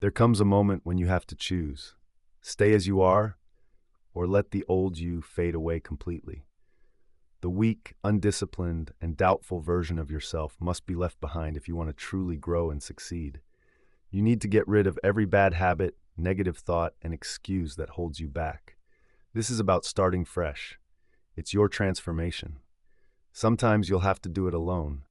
There comes a moment when you have to choose. Stay as you are, or let the old you fade away completely. The weak, undisciplined, and doubtful version of yourself must be left behind if you want to truly grow and succeed. You need to get rid of every bad habit, negative thought, and excuse that holds you back. This is about starting fresh. It's your transformation. Sometimes you'll have to do it alone.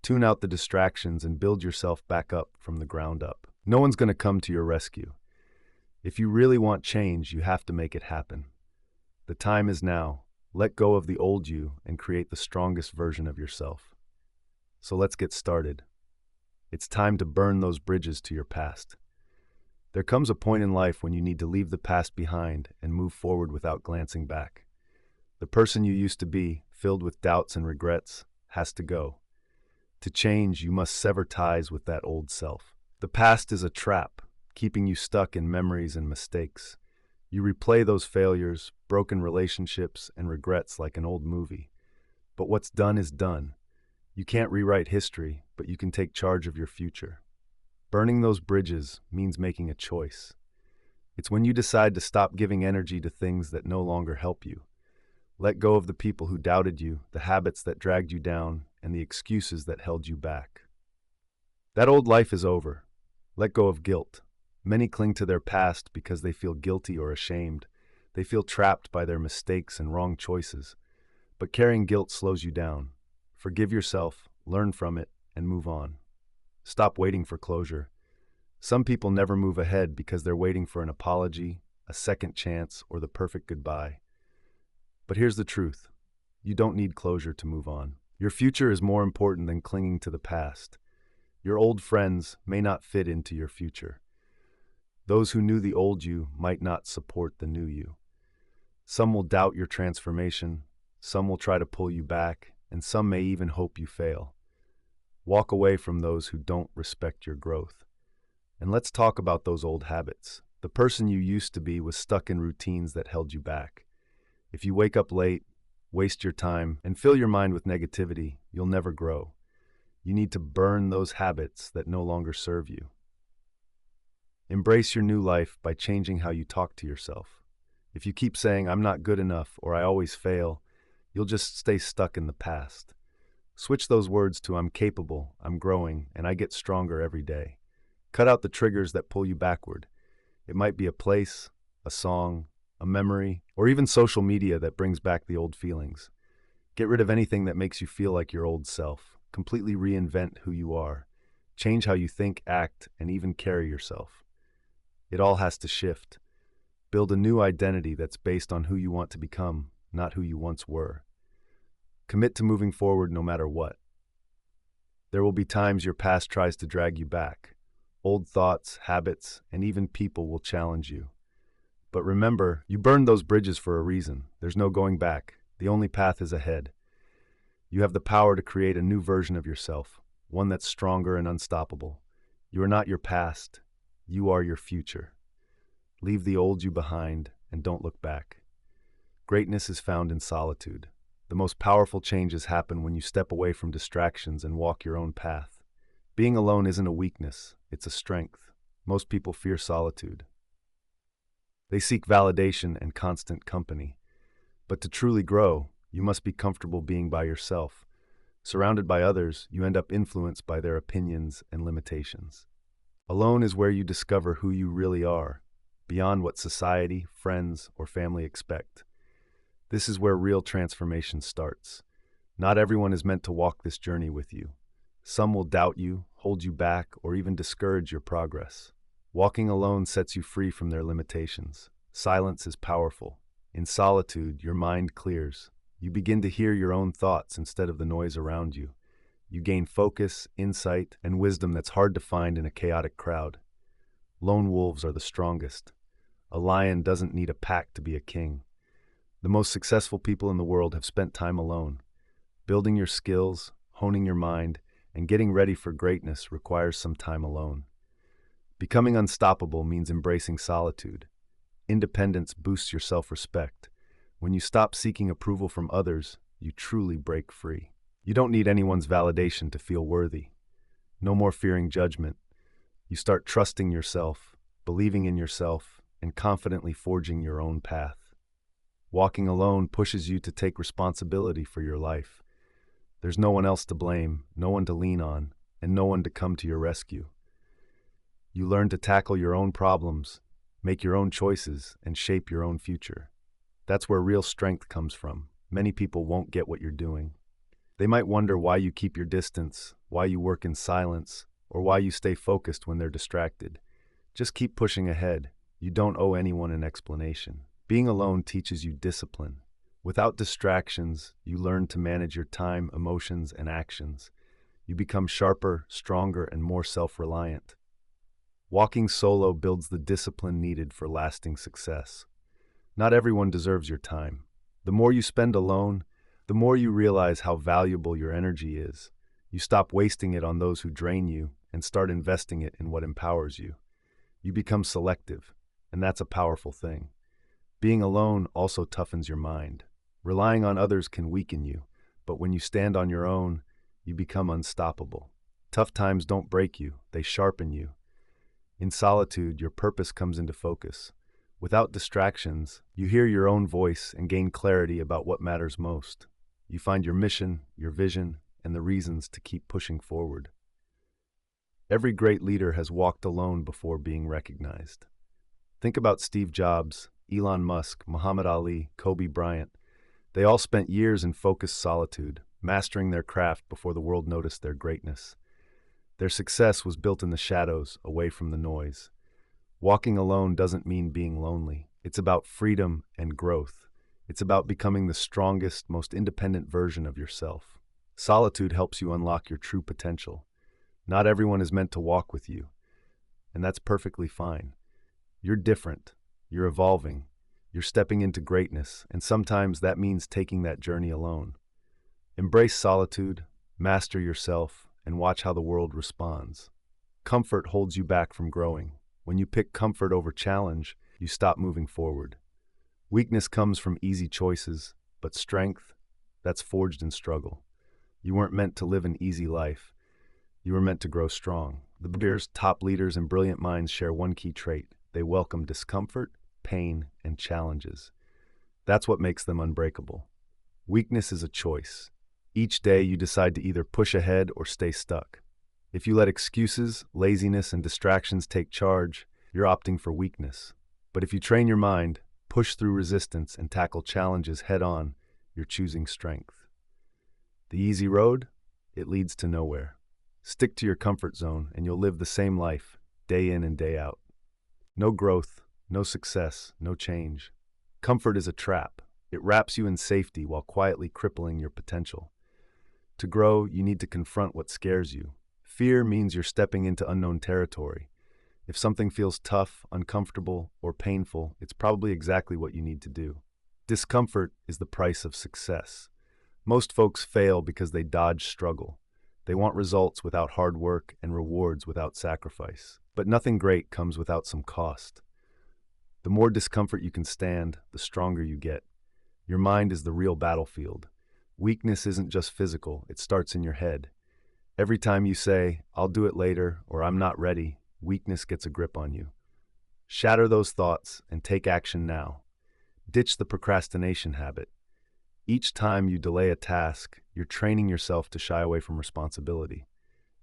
Tune out the distractions and build yourself back up from the ground up. No one's going to come to your rescue. If you really want change, you have to make it happen. The time is now. Let go of the old you and create the strongest version of yourself. So let's get started. It's time to burn those bridges to your past. There comes a point in life when you need to leave the past behind and move forward without glancing back. The person you used to be, filled with doubts and regrets, has to go. To change, you must sever ties with that old self. The past is a trap, keeping you stuck in memories and mistakes. You replay those failures, broken relationships, and regrets like an old movie. But what's done is done. You can't rewrite history, but you can take charge of your future. Burning those bridges means making a choice. It's when you decide to stop giving energy to things that no longer help you. Let go of the people who doubted you, the habits that dragged you down, and the excuses that held you back. That old life is over. Let go of guilt. Many cling to their past because they feel guilty or ashamed. They feel trapped by their mistakes and wrong choices. But carrying guilt slows you down. Forgive yourself, learn from it, and move on. Stop waiting for closure. Some people never move ahead because they're waiting for an apology, a second chance, or the perfect goodbye. But here's the truth. You don't need closure to move on. Your future is more important than clinging to the past. Your old friends may not fit into your future. Those who knew the old you might not support the new you. Some will doubt your transformation, some will try to pull you back, and some may even hope you fail. Walk away from those who don't respect your growth. And let's talk about those old habits. The person you used to be was stuck in routines that held you back. If you wake up late, waste your time, and fill your mind with negativity, you'll never grow. You need to burn those habits that no longer serve you. Embrace your new life by changing how you talk to yourself. If you keep saying, "I'm not good enough," or "I always fail," you'll just stay stuck in the past. Switch those words to "I'm capable, I'm growing, and I get stronger every day." Cut out the triggers that pull you backward. It might be a place, a song, a memory, or even social media that brings back the old feelings. Get rid of anything that makes you feel like your old self. Completely reinvent who you are. Change how you think, act, and even carry yourself. It all has to shift. Build a new identity that's based on who you want to become, not who you once were. Commit to moving forward no matter what. There will be times your past tries to drag you back. Old thoughts, habits, and even people will challenge you. But remember, you burned those bridges for a reason. There's no going back. The only path is ahead. You have the power to create a new version of yourself, one that's stronger and unstoppable. You are not your past. You are your future. Leave the old you behind and don't look back. Greatness is found in solitude. The most powerful changes happen when you step away from distractions and walk your own path. Being alone isn't a weakness, it's a strength. Most people fear solitude. They seek validation and constant company. But to truly grow, you must be comfortable being by yourself. Surrounded by others, you end up influenced by their opinions and limitations. Alone is where you discover who you really are, beyond what society, friends, or family expect. This is where real transformation starts. Not everyone is meant to walk this journey with you. Some will doubt you, hold you back, or even discourage your progress. Walking alone sets you free from their limitations. Silence is powerful. In solitude, your mind clears. You begin to hear your own thoughts instead of the noise around you. You gain focus, insight, and wisdom that's hard to find in a chaotic crowd. Lone wolves are the strongest. A lion doesn't need a pack to be a king. The most successful people in the world have spent time alone. Building your skills, honing your mind, and getting ready for greatness requires some time alone. Becoming unstoppable means embracing solitude. Independence boosts your self-respect. When you stop seeking approval from others, you truly break free. You don't need anyone's validation to feel worthy. No more fearing judgment. You start trusting yourself, believing in yourself, and confidently forging your own path. Walking alone pushes you to take responsibility for your life. There's no one else to blame, no one to lean on, and no one to come to your rescue. You learn to tackle your own problems, make your own choices, and shape your own future. That's where real strength comes from. Many people won't get what you're doing. They might wonder why you keep your distance, why you work in silence, or why you stay focused when they're distracted. Just keep pushing ahead. You don't owe anyone an explanation. Being alone teaches you discipline. Without distractions, you learn to manage your time, emotions, and actions. You become sharper, stronger, and more self-reliant. Walking solo builds the discipline needed for lasting success. Not everyone deserves your time. The more you spend alone, the more you realize how valuable your energy is. You stop wasting it on those who drain you and start investing it in what empowers you. You become selective, and that's a powerful thing. Being alone also toughens your mind. Relying on others can weaken you, but when you stand on your own, you become unstoppable. Tough times don't break you, they sharpen you. In solitude, your purpose comes into focus. Without distractions, you hear your own voice and gain clarity about what matters most. You find your mission, your vision, and the reasons to keep pushing forward. Every great leader has walked alone before being recognized. Think about Steve Jobs, Elon Musk, Muhammad Ali, Kobe Bryant. They all spent years in focused solitude, mastering their craft before the world noticed their greatness. Their success was built in the shadows, away from the noise. Walking alone doesn't mean being lonely. It's about freedom and growth. It's about becoming the strongest, most independent version of yourself. Solitude helps you unlock your true potential. Not everyone is meant to walk with you, and that's perfectly fine. You're different. You're evolving. You're stepping into greatness, and sometimes that means taking that journey alone. Embrace solitude, master yourself, and watch how the world responds. Comfort holds you back from growing. When you pick comfort over challenge, you stop moving forward. Weakness comes from easy choices, but strength, that's forged in struggle. You weren't meant to live an easy life. You were meant to grow strong. The Bears' top leaders and brilliant minds share one key trait. They welcome discomfort, pain, and challenges. That's what makes them unbreakable. Weakness is a choice. Each day you decide to either push ahead or stay stuck. If you let excuses, laziness, and distractions take charge, you're opting for weakness. But if you train your mind, push through resistance, and tackle challenges head-on, you're choosing strength. The easy road? It leads to nowhere. Stick to your comfort zone, and you'll live the same life, day in and day out. No growth, no success, no change. Comfort is a trap. It wraps you in safety while quietly crippling your potential. To grow, you need to confront what scares you. Fear means you're stepping into unknown territory. If something feels tough, uncomfortable, or painful, it's probably exactly what you need to do. Discomfort is the price of success. Most folks fail because they dodge struggle. They want results without hard work and rewards without sacrifice. But nothing great comes without some cost. The more discomfort you can stand, the stronger you get. Your mind is the real battlefield. Weakness isn't just physical, it starts in your head. Every time you say, "I'll do it later," or "I'm not ready," weakness gets a grip on you. Shatter those thoughts and take action now. Ditch the procrastination habit. Each time you delay a task, you're training yourself to shy away from responsibility.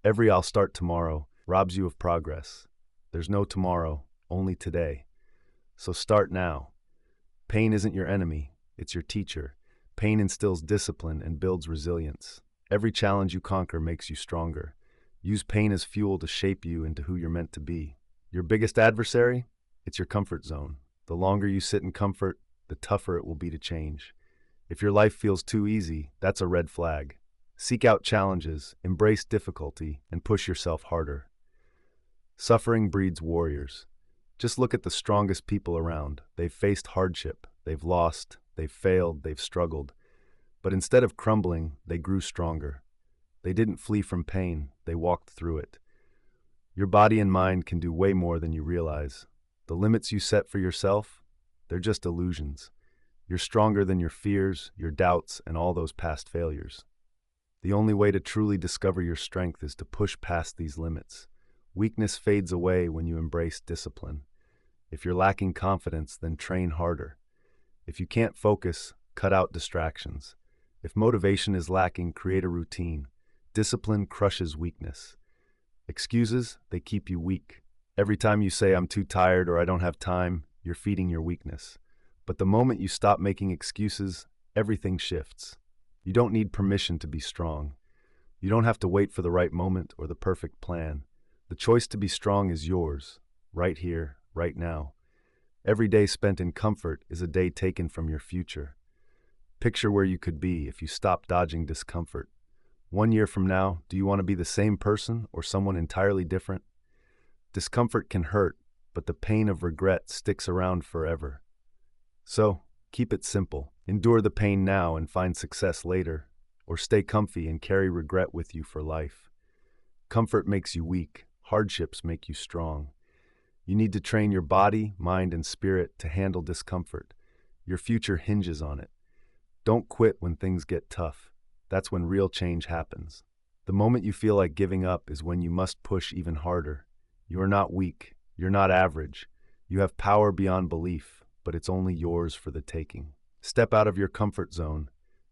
Every "I'll start tomorrow" robs you of progress. There's no tomorrow, only today. So start now. Pain isn't your enemy, it's your teacher. Pain instills discipline and builds resilience. Every challenge you conquer makes you stronger. Use pain as fuel to shape you into who you're meant to be. Your biggest adversary? It's your comfort zone. The longer you sit in comfort, the tougher it will be to change. If your life feels too easy, that's a red flag. Seek out challenges, embrace difficulty, and push yourself harder. Suffering breeds warriors. Just look at the strongest people around. They've faced hardship, they've lost, they've failed, they've struggled. But instead of crumbling, they grew stronger. They didn't flee from pain, they walked through it. Your body and mind can do way more than you realize. The limits you set for yourself, they're just illusions. You're stronger than your fears, your doubts, and all those past failures. The only way to truly discover your strength is to push past these limits. Weakness fades away when you embrace discipline. If you're lacking confidence, then train harder. If you can't focus, cut out distractions. If motivation is lacking, create a routine. Discipline crushes weakness. Excuses, they keep you weak. Every time you say, I'm too tired or I don't have time, you're feeding your weakness. But the moment you stop making excuses, everything shifts. You don't need permission to be strong. You don't have to wait for the right moment or the perfect plan. The choice to be strong is yours, right here, right now. Every day spent in comfort is a day taken from your future. Picture where you could be if you stopped dodging discomfort. 1 year from now, do you want to be the same person or someone entirely different? Discomfort can hurt, but the pain of regret sticks around forever. So, keep it simple. Endure the pain now and find success later, or stay comfy and carry regret with you for life. Comfort makes you weak. Hardships make you strong. You need to train your body, mind, and spirit to handle discomfort. Your future hinges on it. Don't quit when things get tough. That's when real change happens. The moment you feel like giving up is when you must push even harder. You are not weak. You're not average. You have power beyond belief, but it's only yours for the taking. Step out of your comfort zone,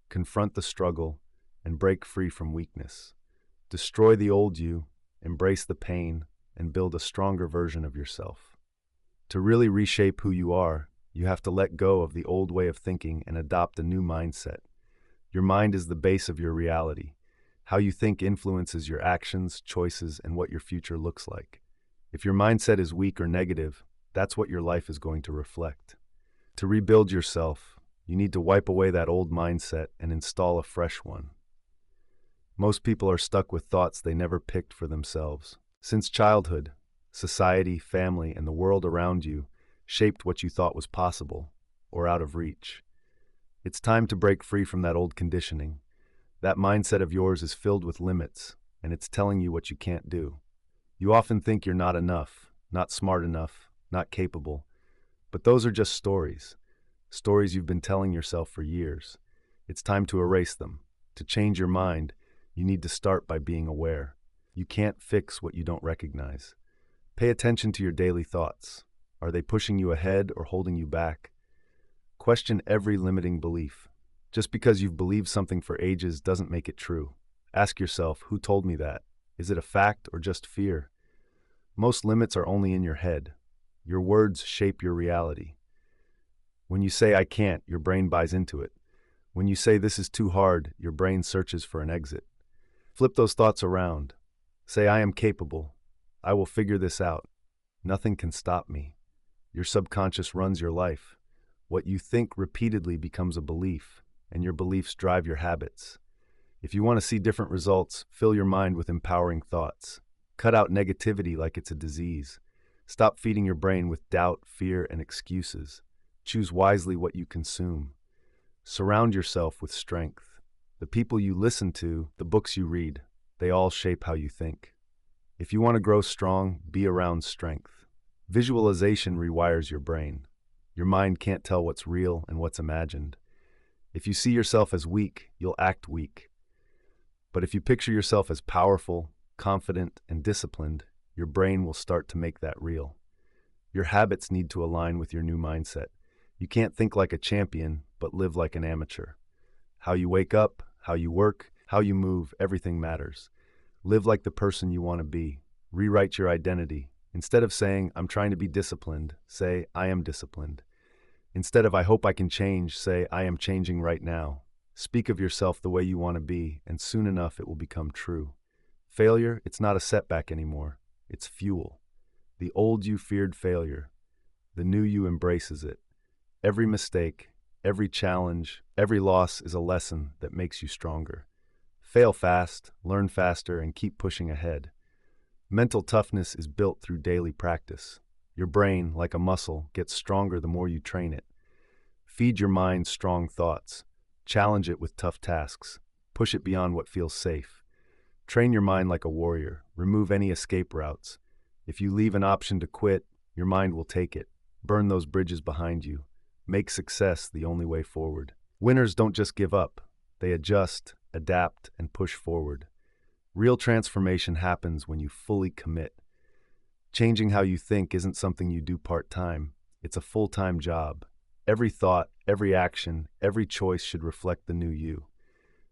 confront the struggle, and break free from weakness. Destroy the old you, embrace the pain, and build a stronger version of yourself. To really reshape who you are, you have to let go of the old way of thinking and adopt a new mindset. Your mind is the base of your reality. How you think influences your actions, choices, and what your future looks like. If your mindset is weak or negative, that's what your life is going to reflect. To rebuild yourself, you need to wipe away that old mindset and install a fresh one. Most people are stuck with thoughts they never picked for themselves. Since childhood, society, family, and the world around you shaped what you thought was possible or out of reach. It's time to break free from that old conditioning. That mindset of yours is filled with limits, and it's telling you what you can't do. You often think you're not enough, not smart enough, not capable. But those are just stories. Stories you've been telling yourself for years. It's time to erase them. To change your mind, you need to start by being aware. You can't fix what you don't recognize. Pay attention to your daily thoughts. Are they pushing you ahead or holding you back? Question every limiting belief. Just because you've believed something for ages doesn't make it true. Ask yourself, who told me that? Is it a fact or just fear? Most limits are only in your head. Your words shape your reality. When you say, I can't, your brain buys into it. When you say, this is too hard, your brain searches for an exit. Flip those thoughts around. Say, I am capable. I will figure this out. Nothing can stop me. Your subconscious runs your life. What you think repeatedly becomes a belief, and your beliefs drive your habits. If you want to see different results, fill your mind with empowering thoughts. Cut out negativity like it's a disease. Stop feeding your brain with doubt, fear, and excuses. Choose wisely what you consume. Surround yourself with strength. The people you listen to, the books you read, they all shape how you think. If you want to grow strong, be around strength. Visualization rewires your brain. Your mind can't tell what's real and what's imagined. If you see yourself as weak, you'll act weak. But if you picture yourself as powerful, confident, and disciplined, your brain will start to make that real. Your habits need to align with your new mindset. You can't think like a champion, but live like an amateur. How you wake up, how you work, how you move, everything matters. Live like the person you want to be. Rewrite your identity. Instead of saying, I'm trying to be disciplined, say, I am disciplined. Instead of, I hope I can change, say, I am changing right now. Speak of yourself the way you want to be, and soon enough it will become true. Failure, it's not a setback anymore. It's fuel. The old you feared failure. The new you embraces it. Every mistake, every challenge, every loss is a lesson that makes you stronger. Fail fast, learn faster, and keep pushing ahead. Mental toughness is built through daily practice. Your brain, like a muscle, gets stronger the more you train it. Feed your mind strong thoughts. Challenge it with tough tasks. Push it beyond what feels safe. Train your mind like a warrior. Remove any escape routes. If you leave an option to quit, your mind will take it. Burn those bridges behind you. Make success the only way forward. Winners don't just give up. They adjust, adapt, and push forward. Real transformation happens when you fully commit. Changing how you think isn't something you do part-time. It's a full-time job. Every thought, every action, every choice should reflect the new you.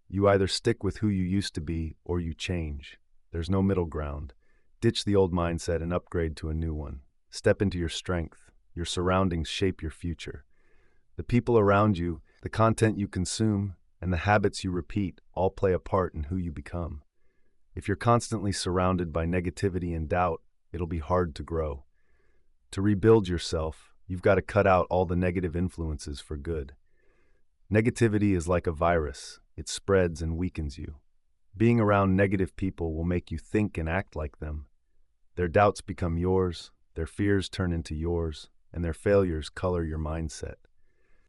You either stick with who you used to be or you change. There's no middle ground. Ditch the old mindset and upgrade to a new one. Step into your strength. Your surroundings shape your future. The people around you, the content you consume, and the habits you repeat all play a part in who you become. If you're constantly surrounded by negativity and doubt, it'll be hard to grow. To rebuild yourself, you've got to cut out all the negative influences for good. Negativity is like a virus. It spreads and weakens you. Being around negative people will make you think and act like them. Their doubts become yours, their fears turn into yours, and their failures color your mindset.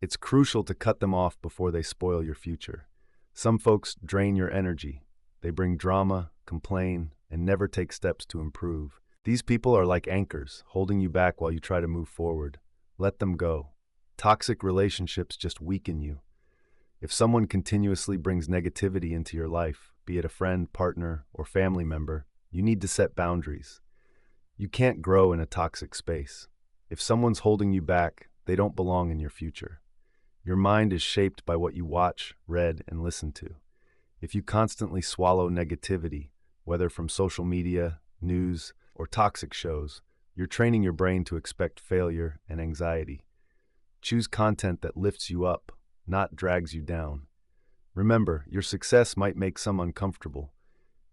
It's crucial to cut them off before they spoil your future. Some folks drain your energy. They bring drama, complain, and never take steps to improve. These people are like anchors, holding you back while you try to move forward. Let them go. Toxic relationships just weaken you. If someone continuously brings negativity into your life, be it a friend, partner, or family member, you need to set boundaries. You can't grow in a toxic space. If someone's holding you back, they don't belong in your future. Your mind is shaped by what you watch, read, and listen to. If you constantly swallow negativity, whether from social media, news, or toxic shows, you're training your brain to expect failure and anxiety. Choose content that lifts you up, not drags you down. Remember, your success might make some uncomfortable.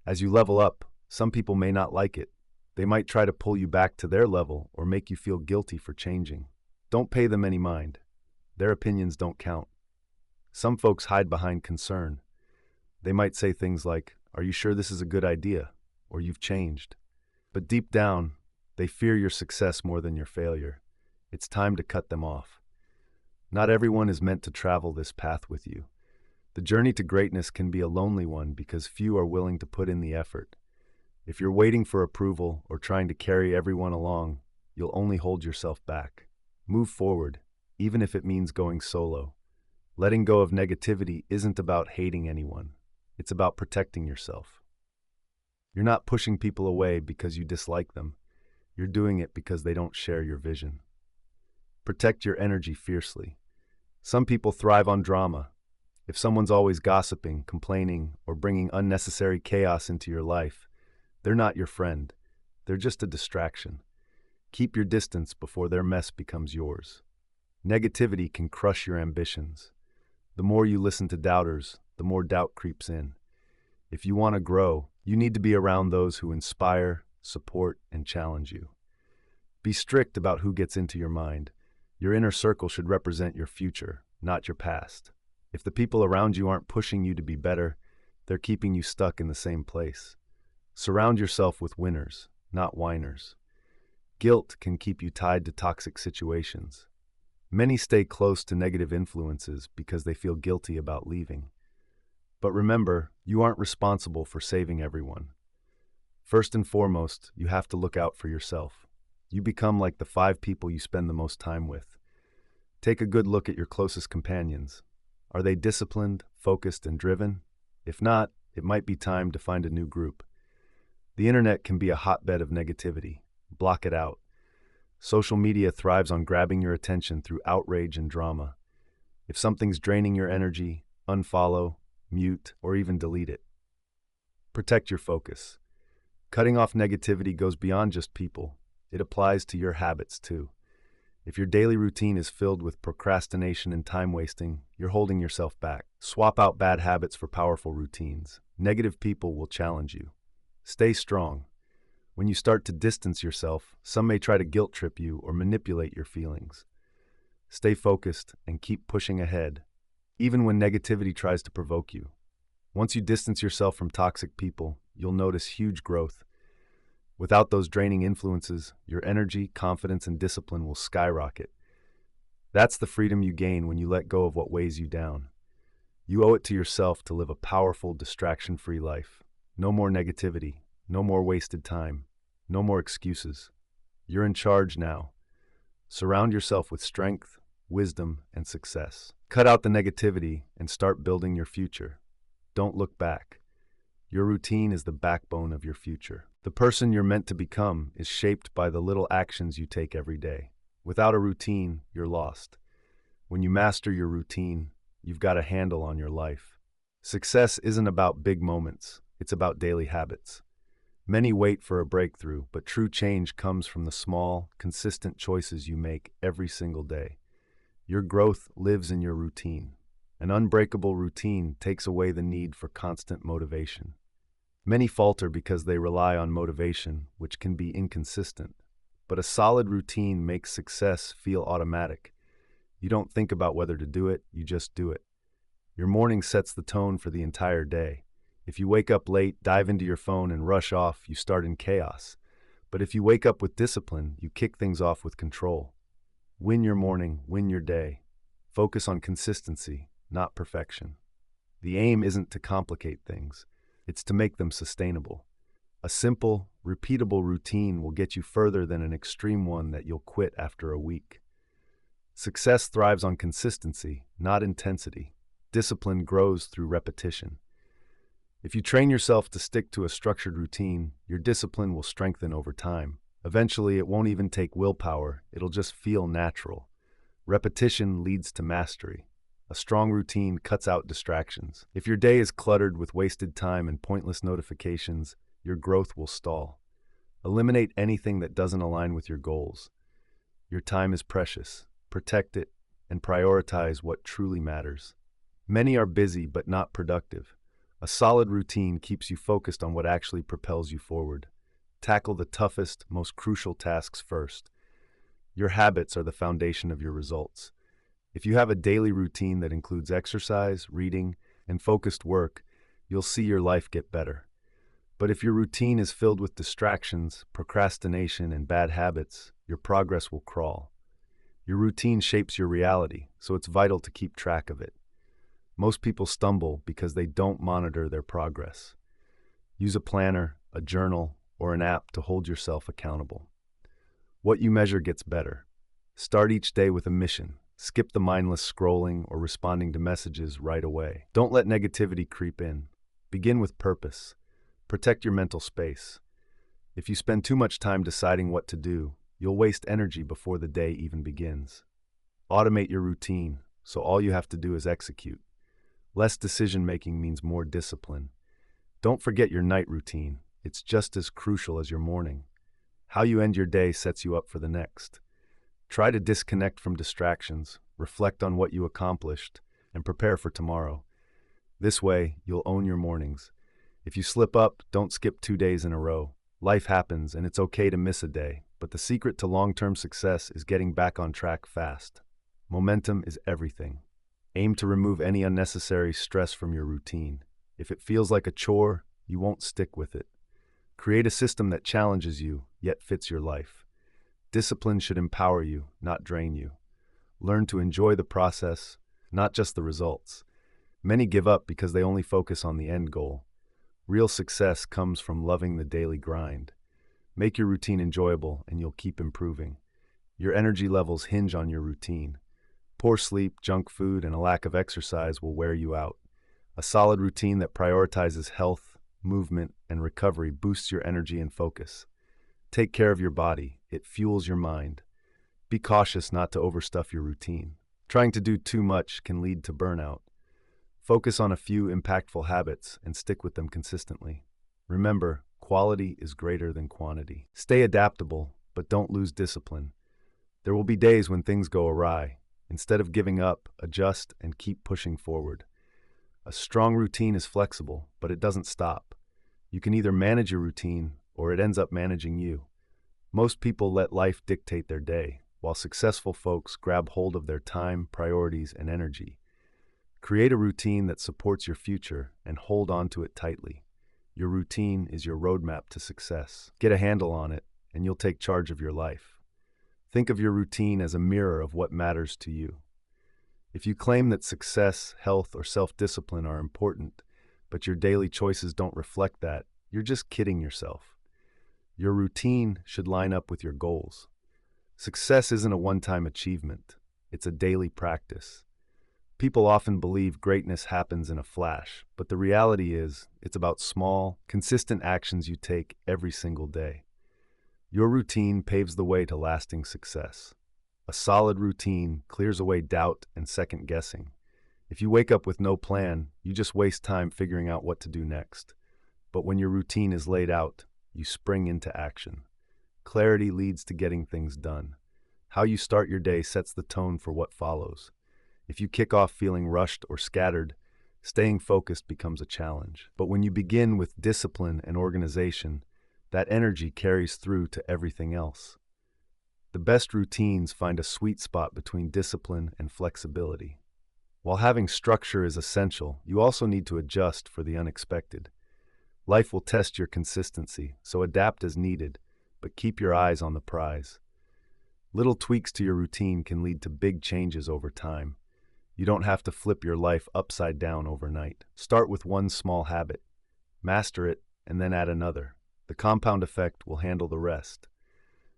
As you level up, some people may not like it. They might try to pull you back to their level or make you feel guilty for changing. Don't pay them any mind. Their opinions don't count. Some folks hide behind concern. They might say things like, "Are you sure this is a good idea?" or "You've changed." But deep down, they fear your success more than your failure. It's time to cut them off. Not everyone is meant to travel this path with you. The journey to greatness can be a lonely one because few are willing to put in the effort. If you're waiting for approval or trying to carry everyone along, you'll only hold yourself back. Move forward, even if it means going solo. Letting go of negativity isn't about hating anyone. It's about protecting yourself. You're not pushing people away because you dislike them. You're doing it because they don't share your vision. Protect your energy fiercely. Some people thrive on drama. If someone's always gossiping, complaining, or bringing unnecessary chaos into your life, they're not your friend. They're just a distraction. Keep your distance before their mess becomes yours. Negativity can crush your ambitions. The more you listen to doubters, the more doubt creeps in. If you want to grow, you need to be around those who inspire, support, and challenge you. Be strict about who gets into your mind. Your inner circle should represent your future, not your past. If the people around you aren't pushing you to be better, they're keeping you stuck in the same place. Surround yourself with winners, not whiners. Guilt can keep you tied to toxic situations. Many stay close to negative influences because they feel guilty about leaving. But remember, you aren't responsible for saving everyone. First and foremost, you have to look out for yourself. You become like the 5 people you spend the most time with. Take a good look at your closest companions. Are they disciplined, focused, and driven? If not, it might be time to find a new group. The internet can be a hotbed of negativity. Block it out. Social media thrives on grabbing your attention through outrage and drama. If something's draining your energy, unfollow, mute, or even delete it. Protect your focus. Cutting off negativity goes beyond just people. It applies to your habits too. If your daily routine is filled with procrastination and time wasting, you're holding yourself back. Swap out bad habits for powerful routines. Negative people will challenge you. Stay strong. When you start to distance yourself, some may try to guilt trip you or manipulate your feelings. Stay focused and keep pushing ahead, even when negativity tries to provoke you. Once you distance yourself from toxic people, you'll notice huge growth. Without those draining influences, your energy, confidence, and discipline will skyrocket. That's the freedom you gain when you let go of what weighs you down. You owe it to yourself to live a powerful, distraction-free life. No more negativity, no more wasted time, no more excuses. You're in charge now. Surround yourself with strength, wisdom, and success. Cut out the negativity and start building your future. Don't look back. Your routine is the backbone of your future. The person you're meant to become is shaped by the little actions you take every day. Without a routine, you're lost. When you master your routine, you've got a handle on your life. Success isn't about big moments, it's about daily habits. Many wait for a breakthrough, but true change comes from the small, consistent choices you make every single day. Your growth lives in your routine. An unbreakable routine takes away the need for constant motivation. Many falter because they rely on motivation, which can be inconsistent. But a solid routine makes success feel automatic. You don't think about whether to do it, you just do it. Your morning sets the tone for the entire day. If you wake up late, dive into your phone, and rush off, you start in chaos. But if you wake up with discipline, you kick things off with control. Win your morning, win your day. Focus on consistency, not perfection. The aim isn't to complicate things, it's to make them sustainable. A simple, repeatable routine will get you further than an extreme one that you'll quit after a week. Success thrives on consistency, not intensity. Discipline grows through repetition. If you train yourself to stick to a structured routine, your discipline will strengthen over time. Eventually, it won't even take willpower, it'll just feel natural. Repetition leads to mastery. A strong routine cuts out distractions. If your day is cluttered with wasted time and pointless notifications, your growth will stall. Eliminate anything that doesn't align with your goals. Your time is precious. Protect it and prioritize what truly matters. Many are busy but not productive. A solid routine keeps you focused on what actually propels you forward. Tackle the toughest, most crucial tasks first. Your habits are the foundation of your results. If you have a daily routine that includes exercise, reading, and focused work, you'll see your life get better. But if your routine is filled with distractions, procrastination, and bad habits, your progress will crawl. Your routine shapes your reality, so it's vital to keep track of it. Most people stumble because they don't monitor their progress. Use a planner, a journal, or an app to hold yourself accountable. What you measure gets better. Start each day with a mission. Skip the mindless scrolling or responding to messages right away. Don't let negativity creep in. Begin with purpose. Protect your mental space. If you spend too much time deciding what to do, you'll waste energy before the day even begins. Automate your routine, so all you have to do is execute. Less decision-making means more discipline. Don't forget your night routine. It's just as crucial as your morning. How you end your day sets you up for the next. Try to disconnect from distractions, reflect on what you accomplished, and prepare for tomorrow. This way, you'll own your mornings. If you slip up, don't skip 2 days in a row. Life happens, and it's okay to miss a day, but the secret to long-term success is getting back on track fast. Momentum is everything. Aim to remove any unnecessary stress from your routine. If it feels like a chore, you won't stick with it. Create a system that challenges you, yet fits your life. Discipline should empower you, not drain you. Learn to enjoy the process, not just the results. Many give up because they only focus on the end goal. Real success comes from loving the daily grind. Make your routine enjoyable and you'll keep improving. Your energy levels hinge on your routine. Poor sleep, junk food, and a lack of exercise will wear you out. A solid routine that prioritizes health, movement, and recovery boosts your energy and focus. Take care of your body. It fuels your mind. Be cautious not to overstuff your routine. Trying to do too much can lead to burnout. Focus on a few impactful habits and stick with them consistently. Remember, quality is greater than quantity. Stay adaptable, but don't lose discipline. There will be days when things go awry. Instead of giving up, adjust and keep pushing forward. A strong routine is flexible, but it doesn't stop. You can either manage your routine or it ends up managing you. Most people let life dictate their day, while successful folks grab hold of their time, priorities, and energy. Create a routine that supports your future and hold on to it tightly. Your routine is your roadmap to success. Get a handle on it, and you'll take charge of your life. Think of your routine as a mirror of what matters to you. If you claim that success, health, or self-discipline are important, but your daily choices don't reflect that, you're just kidding yourself. Your routine should line up with your goals. Success isn't a one-time achievement. It's a daily practice. People often believe greatness happens in a flash, but the reality is it's about small, consistent actions you take every single day. Your routine paves the way to lasting success. A solid routine clears away doubt and second guessing. If you wake up with no plan, you just waste time figuring out what to do next. But when your routine is laid out, you spring into action. Clarity leads to getting things done. How you start your day sets the tone for what follows. If you kick off feeling rushed or scattered, staying focused becomes a challenge. But when you begin with discipline and organization, that energy carries through to everything else. The best routines find a sweet spot between discipline and flexibility. While having structure is essential, you also need to adjust for the unexpected. Life will test your consistency, so adapt as needed, but keep your eyes on the prize. Little tweaks to your routine can lead to big changes over time. You don't have to flip your life upside down overnight. Start with one small habit, master it, and then add another. The compound effect will handle the rest.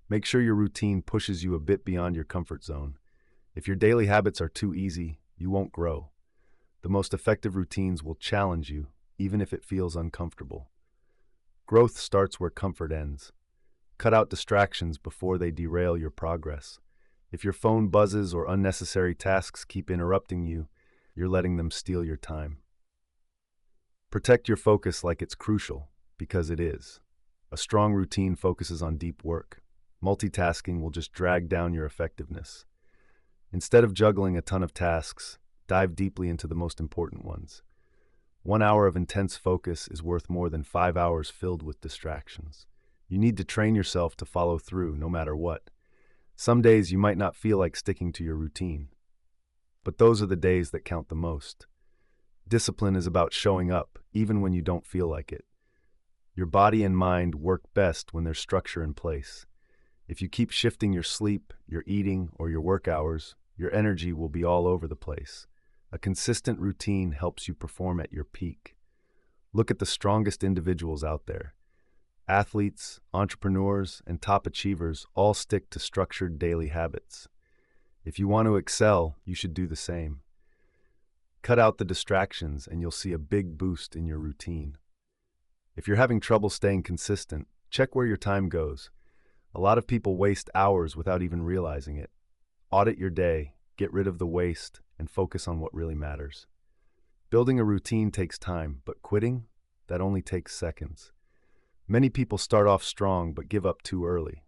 Make sure your routine pushes you a bit beyond your comfort zone. If your daily habits are too easy, you won't grow. The most effective routines will challenge you, even if it feels uncomfortable. Growth starts where comfort ends. Cut out distractions before they derail your progress. If your phone buzzes or unnecessary tasks keep interrupting you, you're letting them steal your time. Protect your focus like it's crucial, because it is. A strong routine focuses on deep work. Multitasking will just drag down your effectiveness. Instead of juggling a ton of tasks, dive deeply into the most important ones. 1 hour of intense focus is worth more than 5 hours filled with distractions. You need to train yourself to follow through no matter what. Some days you might not feel like sticking to your routine, but those are the days that count the most. Discipline is about showing up, even when you don't feel like it. Your body and mind work best when there's structure in place. If you keep shifting your sleep, your eating, or your work hours, your energy will be all over the place. A consistent routine helps you perform at your peak. Look at the strongest individuals out there. Athletes, entrepreneurs, and top achievers all stick to structured daily habits. If you want to excel, you should do the same. Cut out the distractions and you'll see a big boost in your routine. If you're having trouble staying consistent, check where your time goes. A lot of people waste hours without even realizing it. Audit your day, get rid of the waste, and focus on what really matters. Building a routine takes time, but quitting, that only takes seconds. Many people start off strong but give up too early.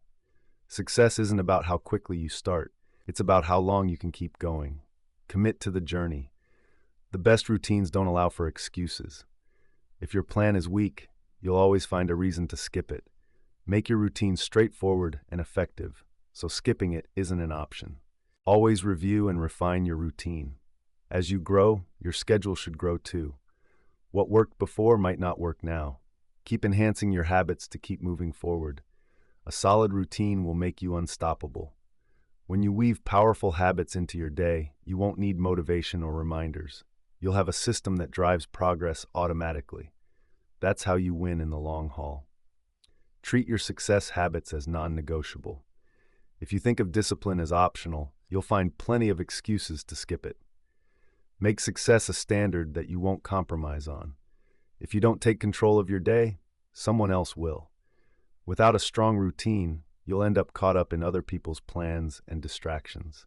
Success isn't about how quickly you start, it's about how long you can keep going. Commit to the journey. The best routines don't allow for excuses. If your plan is weak, you'll always find a reason to skip it. Make your routine straightforward and effective, so skipping it isn't an option. Always review and refine your routine. As you grow, your schedule should grow too. What worked before might not work now. Keep enhancing your habits to keep moving forward. A solid routine will make you unstoppable. When you weave powerful habits into your day, you won't need motivation or reminders. You'll have a system that drives progress automatically. That's how you win in the long haul. Treat your success habits as non-negotiable. If you think of discipline as optional, you'll find plenty of excuses to skip it. Make success a standard that you won't compromise on. If you don't take control of your day, someone else will. Without a strong routine, you'll end up caught up in other people's plans and distractions.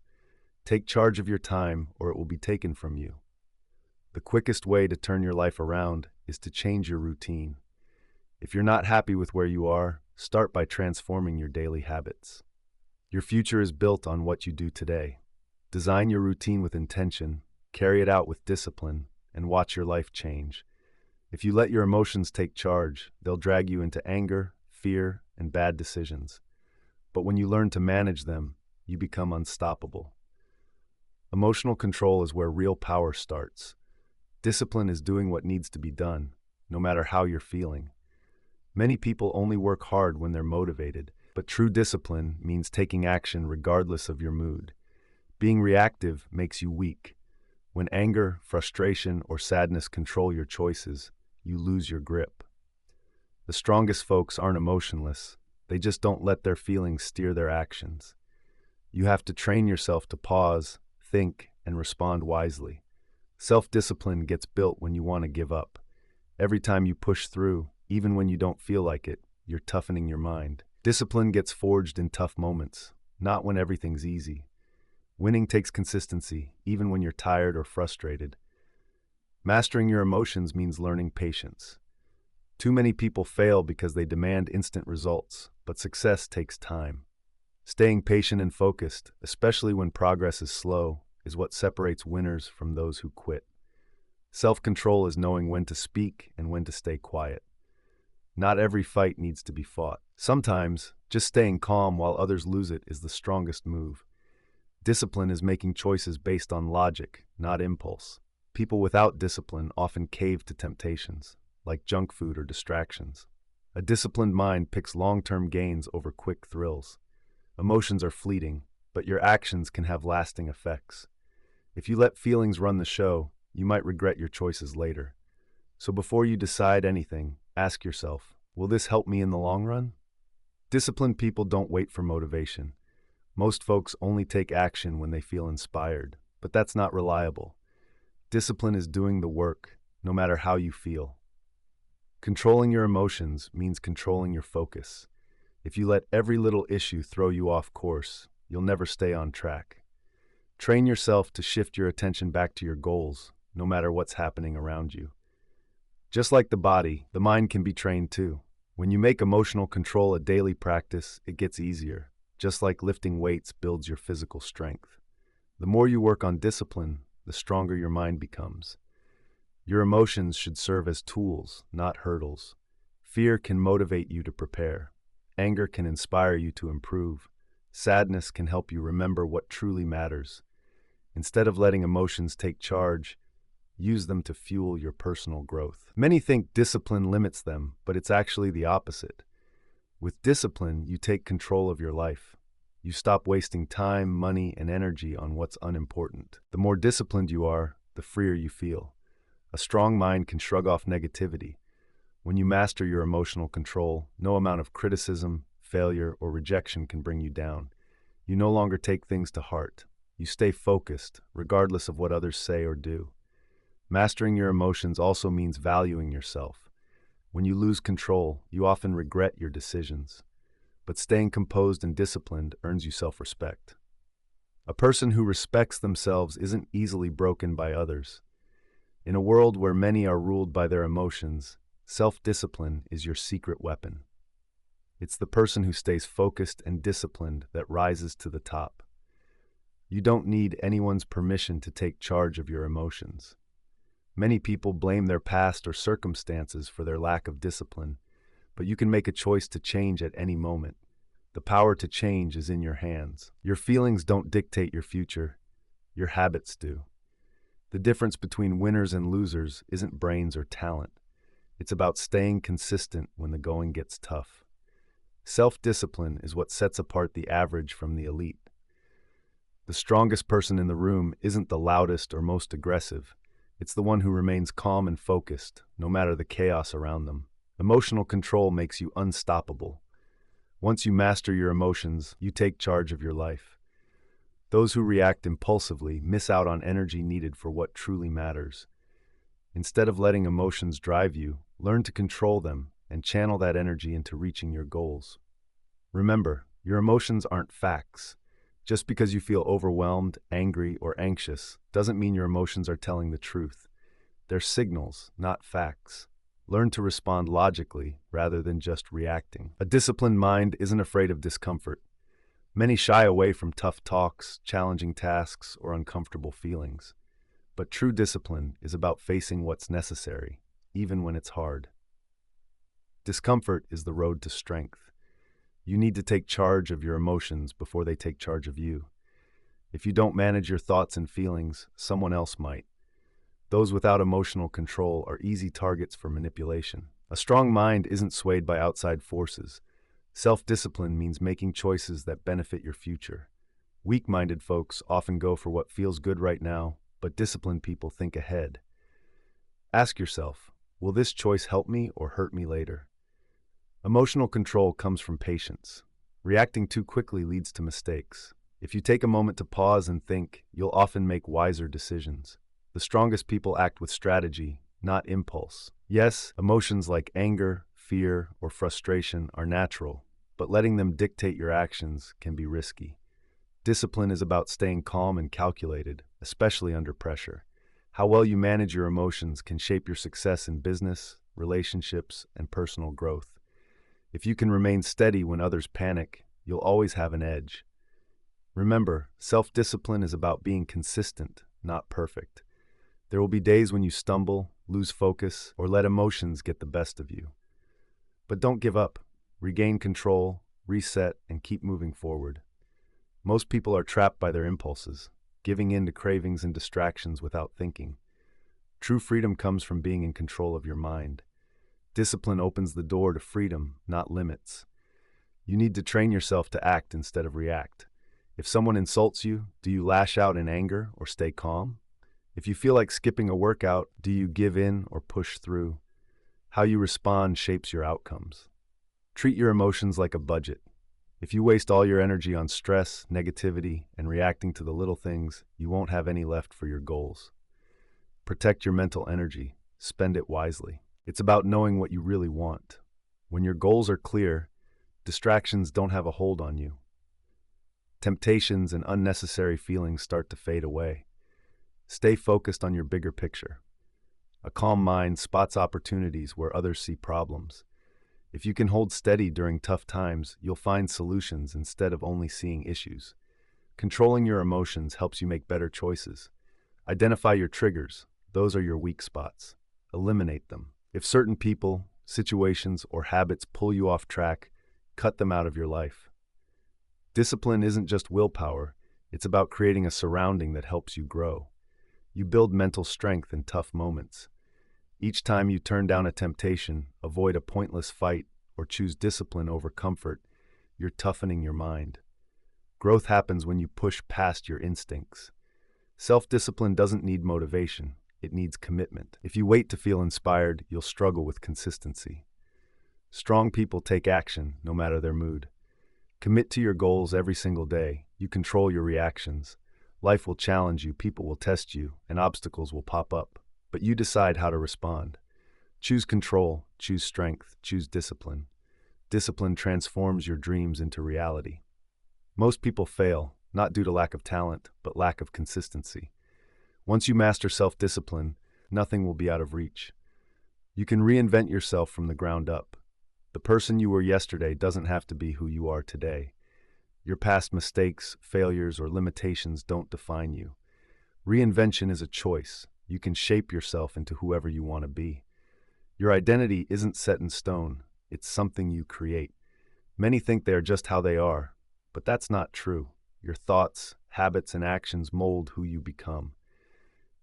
Take charge of your time, or it will be taken from you. The quickest way to turn your life around is to change your routine. If you're not happy with where you are, start by transforming your daily habits. Your future is built on what you do today. Design your routine with intention, carry it out with discipline, and watch your life change. If you let your emotions take charge, they'll drag you into anger, fear, and bad decisions. But when you learn to manage them, you become unstoppable. Emotional control is where real power starts. Discipline is doing what needs to be done, no matter how you're feeling. Many people only work hard when they're motivated, but true discipline means taking action regardless of your mood. Being reactive makes you weak. When anger, frustration, or sadness control your choices, you lose your grip. The strongest folks aren't emotionless. They just don't let their feelings steer their actions. You have to train yourself to pause, think, and respond wisely. Self-discipline gets built when you want to give up. Every time you push through, even when you don't feel like it, you're toughening your mind. Discipline gets forged in tough moments, not when everything's easy. Winning takes consistency, even when you're tired or frustrated. Mastering your emotions means learning patience. Too many people fail because they demand instant results, but success takes time. Staying patient and focused, especially when progress is slow, is what separates winners from those who quit. Self-control is knowing when to speak and when to stay quiet. Not every fight needs to be fought. Sometimes, just staying calm while others lose it is the strongest move. Discipline is making choices based on logic, not impulse. People without discipline often cave to temptations, like junk food or distractions. A disciplined mind picks long-term gains over quick thrills. Emotions are fleeting, but your actions can have lasting effects. If you let feelings run the show, you might regret your choices later. So before you decide anything, ask yourself, will this help me in the long run? Disciplined people don't wait for motivation. Most folks only take action when they feel inspired, but that's not reliable. Discipline is doing the work, no matter how you feel. Controlling your emotions means controlling your focus. If you let every little issue throw you off course, you'll never stay on track. Train yourself to shift your attention back to your goals, no matter what's happening around you. Just like the body, the mind can be trained too. When you make emotional control a daily practice, it gets easier. Just like lifting weights builds your physical strength. The more you work on discipline, the stronger your mind becomes. Your emotions should serve as tools, not hurdles. Fear can motivate you to prepare. Anger can inspire you to improve. Sadness can help you remember what truly matters. Instead of letting emotions take charge, use them to fuel your personal growth. Many think discipline limits them, but it's actually the opposite. With discipline, you take control of your life. You stop wasting time, money, and energy on what's unimportant. The more disciplined you are, the freer you feel. A strong mind can shrug off negativity. When you master your emotional control, no amount of criticism, failure, or rejection can bring you down. You no longer take things to heart. You stay focused, regardless of what others say or do. Mastering your emotions also means valuing yourself. When you lose control, you often regret your decisions. But staying composed and disciplined earns you self-respect. A person who respects themselves isn't easily broken by others. In a world where many are ruled by their emotions, self-discipline is your secret weapon. It's the person who stays focused and disciplined that rises to the top. You don't need anyone's permission to take charge of your emotions. Many people blame their past or circumstances for their lack of discipline, but you can make a choice to change at any moment. The power to change is in your hands. Your feelings don't dictate your future. Your habits do. The difference between winners and losers isn't brains or talent. It's about staying consistent when the going gets tough. Self-discipline is what sets apart the average from the elite. The strongest person in the room isn't the loudest or most aggressive. It's the one who remains calm and focused, no matter the chaos around them. Emotional control makes you unstoppable. Once you master your emotions, you take charge of your life. Those who react impulsively miss out on energy needed for what truly matters. Instead of letting emotions drive you, learn to control them and channel that energy into reaching your goals. Remember, your emotions aren't facts. Just because you feel overwhelmed, angry, or anxious doesn't mean your emotions are telling the truth. They're signals, not facts. Learn to respond logically rather than just reacting. A disciplined mind isn't afraid of discomfort. Many shy away from tough talks, challenging tasks, or uncomfortable feelings. But true discipline is about facing what's necessary, even when it's hard. Discomfort is the road to strength. You need to take charge of your emotions before they take charge of you. If you don't manage your thoughts and feelings, someone else might. Those without emotional control are easy targets for manipulation. A strong mind isn't swayed by outside forces. Self-discipline means making choices that benefit your future. Weak-minded folks often go for what feels good right now, but disciplined people think ahead. Ask yourself, will this choice help me or hurt me later? Emotional control comes from patience. Reacting too quickly leads to mistakes. If you take a moment to pause and think, you'll often make wiser decisions. The strongest people act with strategy, not impulse. Yes, emotions like anger, fear, or frustration are natural, but letting them dictate your actions can be risky. Discipline is about staying calm and calculated, especially under pressure. How well you manage your emotions can shape your success in business, relationships, and personal growth. If you can remain steady when others panic, you'll always have an edge. Remember, self-discipline is about being consistent, not perfect. There will be days when you stumble, lose focus, or let emotions get the best of you. But don't give up. Regain control, reset, and keep moving forward. Most people are trapped by their impulses, giving in to cravings and distractions without thinking. True freedom comes from being in control of your mind. Discipline opens the door to freedom, not limits. You need to train yourself to act instead of react. If someone insults you, do you lash out in anger or stay calm? If you feel like skipping a workout, do you give in or push through? How you respond shapes your outcomes. Treat your emotions like a budget. If you waste all your energy on stress, negativity, and reacting to the little things, you won't have any left for your goals. Protect your mental energy. Spend it wisely. It's about knowing what you really want. When your goals are clear, distractions don't have a hold on you. Temptations and unnecessary feelings start to fade away. Stay focused on your bigger picture. A calm mind spots opportunities where others see problems. If you can hold steady during tough times, you'll find solutions instead of only seeing issues. Controlling your emotions helps you make better choices. Identify your triggers. Those are your weak spots. Eliminate them. If certain people, situations, or habits pull you off track, cut them out of your life. Discipline isn't just willpower, it's about creating a surrounding that helps you grow. You build mental strength in tough moments. Each time you turn down a temptation, avoid a pointless fight, or choose discipline over comfort, you're toughening your mind. Growth happens when you push past your instincts. Self-discipline doesn't need motivation, it needs commitment. If you wait to feel inspired, you'll struggle with consistency. Strong people take action, no matter their mood. Commit to your goals every single day. You control your reactions. Life will challenge you, people will test you, and obstacles will pop up. But you decide how to respond. Choose control, choose strength, choose discipline. Discipline transforms your dreams into reality. Most people fail, not due to lack of talent, but lack of consistency. Once you master self-discipline, nothing will be out of reach. You can reinvent yourself from the ground up. The person you were yesterday doesn't have to be who you are today. Your past mistakes, failures, or limitations don't define you. Reinvention is a choice. You can shape yourself into whoever you want to be. Your identity isn't set in stone. It's something you create. Many think they are just how they are, but that's not true. Your thoughts, habits, and actions mold who you become.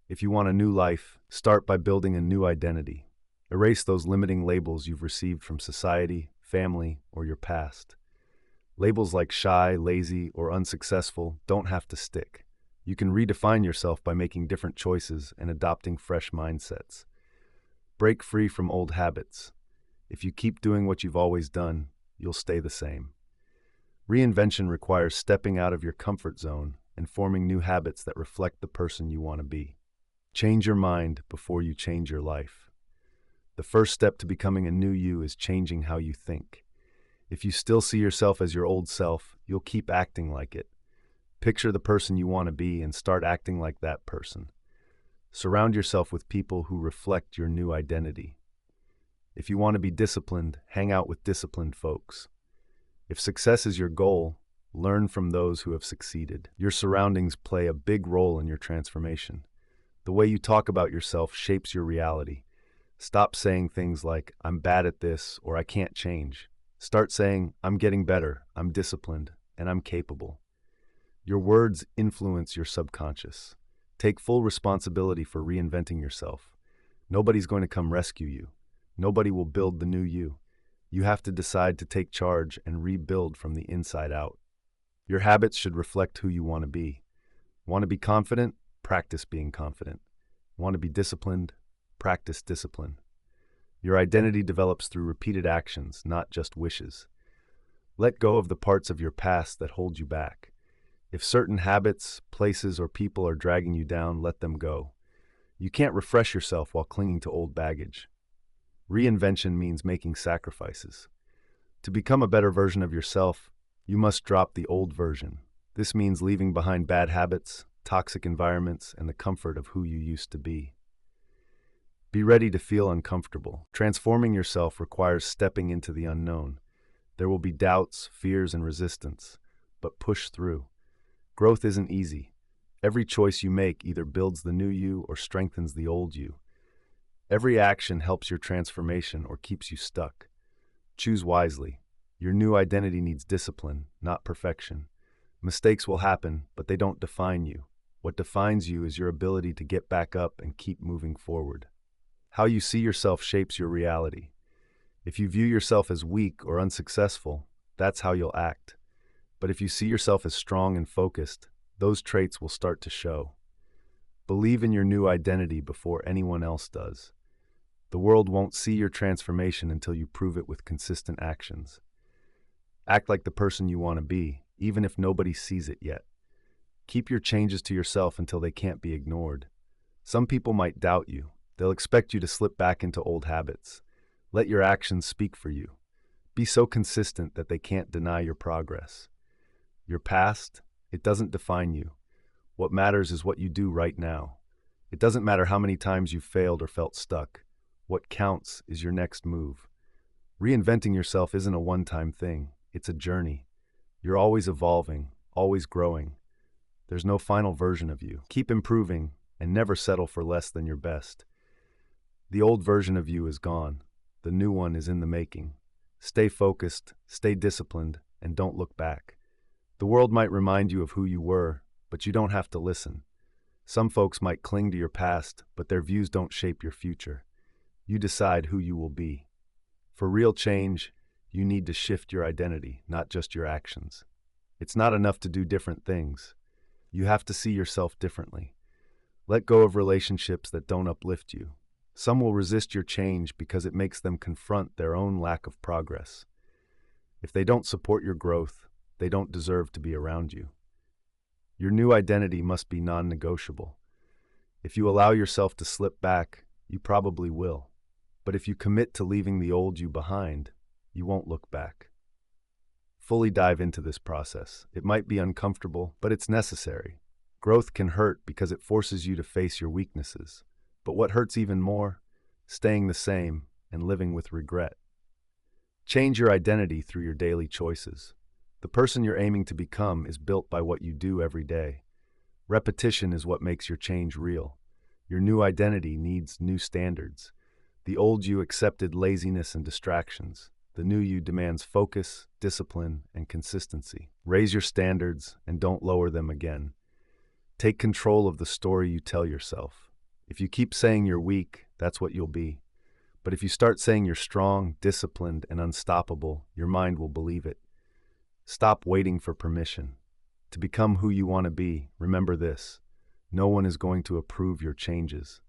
If you want a new life, start by building a new identity. Erase those limiting labels you've received from society, family, or your past. Labels like shy, lazy, or unsuccessful don't have to stick. You can redefine yourself by making different choices and adopting fresh mindsets. Break free from old habits. If you keep doing what you've always done, you'll stay the same. Reinvention requires stepping out of your comfort zone and forming new habits that reflect the person you want to be. Change your mind before you change your life. The first step to becoming a new you is changing how you think. If you still see yourself as your old self, you'll keep acting like it. Picture the person you want to be and start acting like that person. Surround yourself with people who reflect your new identity. If you want to be disciplined, hang out with disciplined folks. If success is your goal, learn from those who have succeeded. Your surroundings play a big role in your transformation. The way you talk about yourself shapes your reality. Stop saying things like, "I'm bad at this," or "I can't change." Start saying, "I'm getting better, I'm disciplined, and I'm capable." Your words influence your subconscious. Take full responsibility for reinventing yourself. Nobody's going to come rescue you. Nobody will build the new you. You have to decide to take charge and rebuild from the inside out. Your habits should reflect who you want to be. Want to be confident? Practice being confident. Want to be disciplined? Practice discipline. Your identity develops through repeated actions, not just wishes. Let go of the parts of your past that hold you back. If certain habits, places, or people are dragging you down, let them go. You can't refresh yourself while clinging to old baggage. Reinvention means making sacrifices. To become a better version of yourself, you must drop the old version. This means leaving behind bad habits, toxic environments, and the comfort of who you used to be. Be ready to feel uncomfortable. Transforming yourself requires stepping into the unknown. There will be doubts, fears, and resistance, but push through. Growth isn't easy. Every choice you make either builds the new you or strengthens the old you. Every action helps your transformation or keeps you stuck. Choose wisely. Your new identity needs discipline, not perfection. Mistakes will happen, but they don't define you. What defines you is your ability to get back up and keep moving forward. How you see yourself shapes your reality. If you view yourself as weak or unsuccessful, that's how you'll act. But if you see yourself as strong and focused, those traits will start to show. Believe in your new identity before anyone else does. The world won't see your transformation until you prove it with consistent actions. Act like the person you want to be, even if nobody sees it yet. Keep your changes to yourself until they can't be ignored. Some people might doubt you. They'll expect you to slip back into old habits. Let your actions speak for you. Be so consistent that they can't deny your progress. Your past, it doesn't define you. What matters is what you do right now. It doesn't matter how many times you've failed or felt stuck. What counts is your next move. Reinventing yourself isn't a one-time thing. It's a journey. You're always evolving, always growing. There's no final version of you. Keep improving and never settle for less than your best. The old version of you is gone. The new one is in the making. Stay focused, stay disciplined, and don't look back. The world might remind you of who you were, but you don't have to listen. Some folks might cling to your past, but their views don't shape your future. You decide who you will be. For real change, you need to shift your identity, not just your actions. It's not enough to do different things. You have to see yourself differently. Let go of relationships that don't uplift you. Some will resist your change because it makes them confront their own lack of progress. If they don't support your growth, they don't deserve to be around you. Your new identity must be non-negotiable. If you allow yourself to slip back, you probably will. But if you commit to leaving the old you behind, you won't look back. Fully dive into this process. It might be uncomfortable, but it's necessary. Growth can hurt because it forces you to face your weaknesses. But what hurts even more? Staying the same and living with regret. Change your identity through your daily choices. The person you're aiming to become is built by what you do every day. Repetition is what makes your change real. Your new identity needs new standards. The old you accepted laziness and distractions. The new you demands focus, discipline, and consistency. Raise your standards and don't lower them again. Take control of the story you tell yourself. If you keep saying you're weak, that's what you'll be. But if you start saying you're strong, disciplined, and unstoppable, your mind will believe it. Stop waiting for permission. To become who you want to be, remember this: no one is going to approve your changes.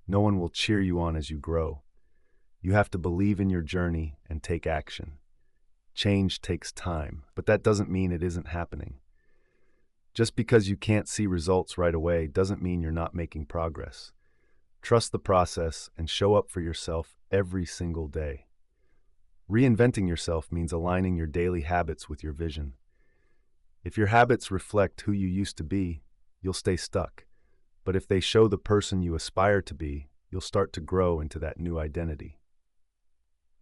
No one will cheer you on as you grow. You have to believe in your journey and take action. Change takes time, but that doesn't mean it isn't happening. Just because you can't see results right away doesn't mean you're not making progress. Trust the process and show up for yourself every single day. Reinventing yourself means aligning your daily habits with your vision. If your habits reflect who you used to be, you'll stay stuck. But if they show the person you aspire to be, you'll start to grow into that new identity.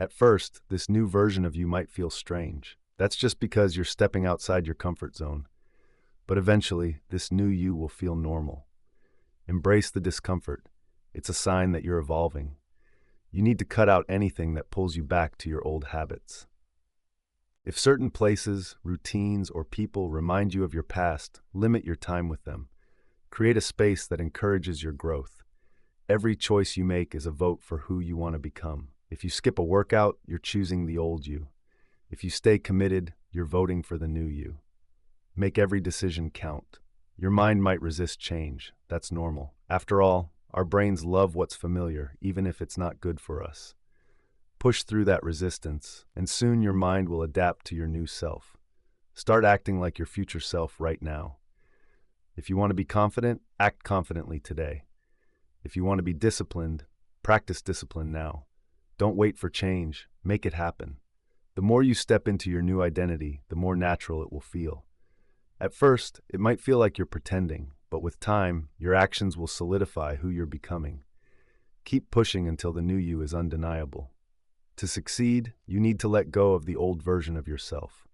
At first, this new version of you might feel strange. That's just because you're stepping outside your comfort zone. But eventually, this new you will feel normal. Embrace the discomfort. It's a sign that you're evolving. You need to cut out anything that pulls you back to your old habits. If certain places, routines, or people remind you of your past, limit your time with them. Create a space that encourages your growth. Every choice you make is a vote for who you want to become. If you skip a workout, you're choosing the old you. If you stay committed, you're voting for the new you. Make every decision count. Your mind might resist change. That's normal. After all, our brains love what's familiar, even if it's not good for us. Push through that resistance, and soon your mind will adapt to your new self. Start acting like your future self right now. If you want to be confident, act confidently today. If you want to be disciplined, practice discipline now. Don't wait for change, make it happen. The more you step into your new identity, the more natural it will feel. At first, it might feel like you're pretending, but with time, your actions will solidify who you're becoming. Keep pushing until the new you is undeniable. To succeed, you need to let go of the old version of yourself.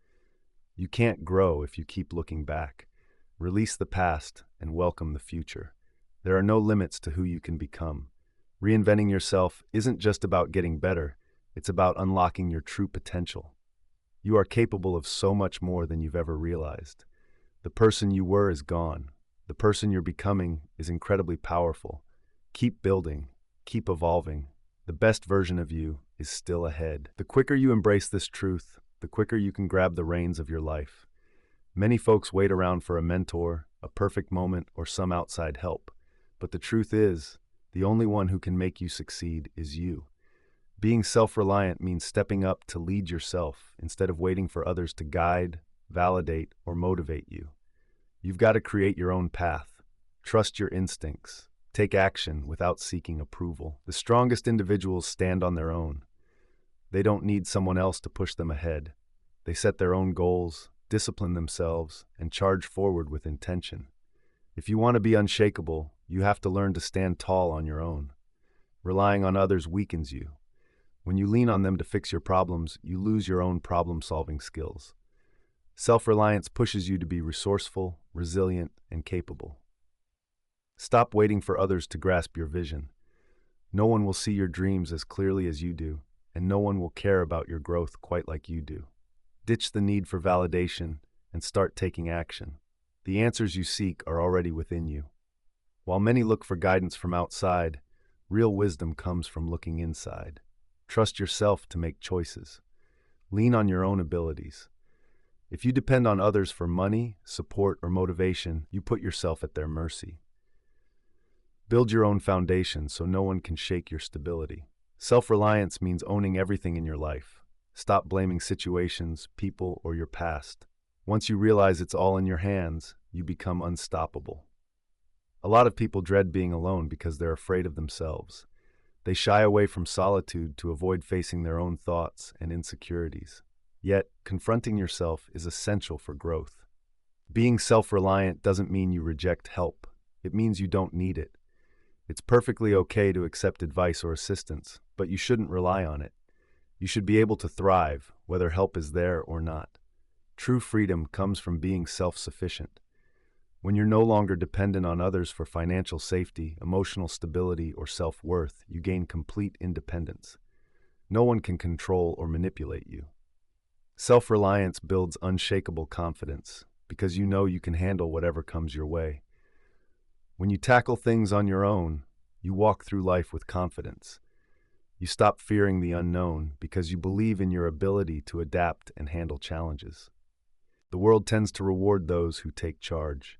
You can't grow if you keep looking back. Release the past and welcome the future. There are no limits to who you can become. Reinventing yourself isn't just about getting better, it's about unlocking your true potential. You are capable of so much more than you've ever realized. The person you were is gone. The person you're becoming is incredibly powerful. Keep building, keep evolving. The best version of you is still ahead. The quicker you embrace this truth, the quicker you can grab the reins of your life. Many folks wait around for a mentor, a perfect moment, or some outside help. But the truth is, the only one who can make you succeed is you. Being self-reliant means stepping up to lead yourself instead of waiting for others to guide, validate, or motivate you. You've got to create your own path. Trust your instincts. Take action without seeking approval. The strongest individuals stand on their own. They don't need someone else to push them ahead. They set their own goals, discipline themselves, and charge forward with intention. If you want to be unshakable, you have to learn to stand tall on your own. Relying on others weakens you. When you lean on them to fix your problems, you lose your own problem-solving skills. Self-reliance pushes you to be resourceful, resilient, and capable. Stop waiting for others to grasp your vision. No one will see your dreams as clearly as you do, and no one will care about your growth quite like you do. Ditch the need for validation and start taking action. The answers you seek are already within you. While many look for guidance from outside, real wisdom comes from looking inside. Trust yourself to make choices. Lean on your own abilities. If you depend on others for money, support, or motivation, you put yourself at their mercy. Build your own foundation so no one can shake your stability. Self-reliance means owning everything in your life. Stop blaming situations, people, or your past. Once you realize it's all in your hands, you become unstoppable. A lot of people dread being alone because they're afraid of themselves. They shy away from solitude to avoid facing their own thoughts and insecurities. Yet, confronting yourself is essential for growth. Being self-reliant doesn't mean you reject help. It means you don't need it. It's perfectly okay to accept advice or assistance, but you shouldn't rely on it. You should be able to thrive, whether help is there or not. True freedom comes from being self-sufficient. When you're no longer dependent on others for financial safety, emotional stability, or self-worth, you gain complete independence. No one can control or manipulate you. Self-reliance builds unshakable confidence because you know you can handle whatever comes your way. When you tackle things on your own, you walk through life with confidence. You stop fearing the unknown because you believe in your ability to adapt and handle challenges. The world tends to reward those who take charge.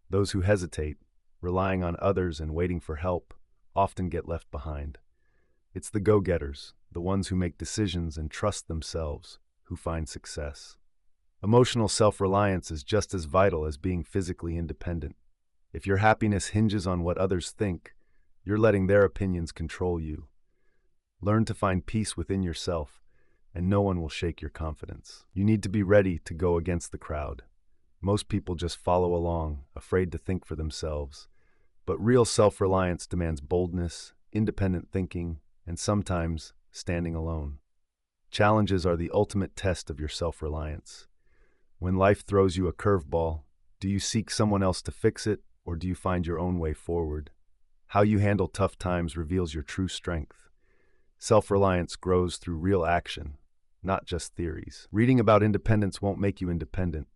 Those who hesitate, relying on others and waiting for help, often get left behind. It's the go-getters, the ones who make decisions and trust themselves, who find success. Emotional self-reliance is just as vital as being physically independent. If your happiness hinges on what others think, you're letting their opinions control you. Learn to find peace within yourself, and no one will shake your confidence. You need to be ready to go against the crowd. Most people just follow along, afraid to think for themselves. But real self-reliance demands boldness, independent thinking, and sometimes standing alone. Challenges are the ultimate test of your self-reliance. When life throws you a curveball, do you seek someone else to fix it, or do you find your own way forward? How you handle tough times reveals your true strength. Self-reliance grows through real action, not just theories. Reading about independence won't make you independent.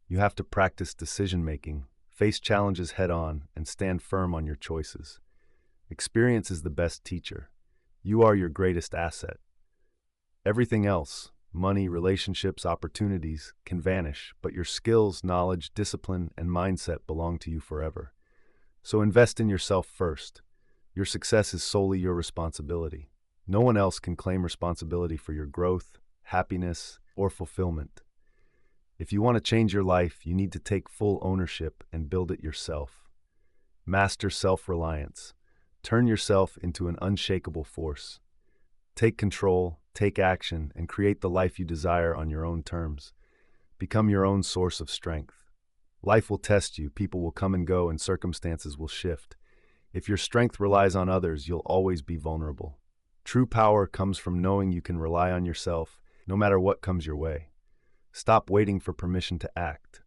You have to practice decision-making, face challenges head-on, and stand firm on your choices. Experience is the best teacher. You are your greatest asset. Everything else, money, relationships, opportunities, can vanish, but your skills, knowledge, discipline, and mindset belong to you forever. So invest in yourself first. Your success is solely your responsibility. No one else can claim responsibility for your growth, happiness, or fulfillment. If you want to change your life, you need to take full ownership and build it yourself. Master self-reliance. Turn yourself into an unshakable force. Take control, take action, and create the life you desire on your own terms. Become your own source of strength. Life will test you, people will come and go, and circumstances will shift. If your strength relies on others, you'll always be vulnerable. True power comes from knowing you can rely on yourself, no matter what comes your way. Stop waiting for permission to act.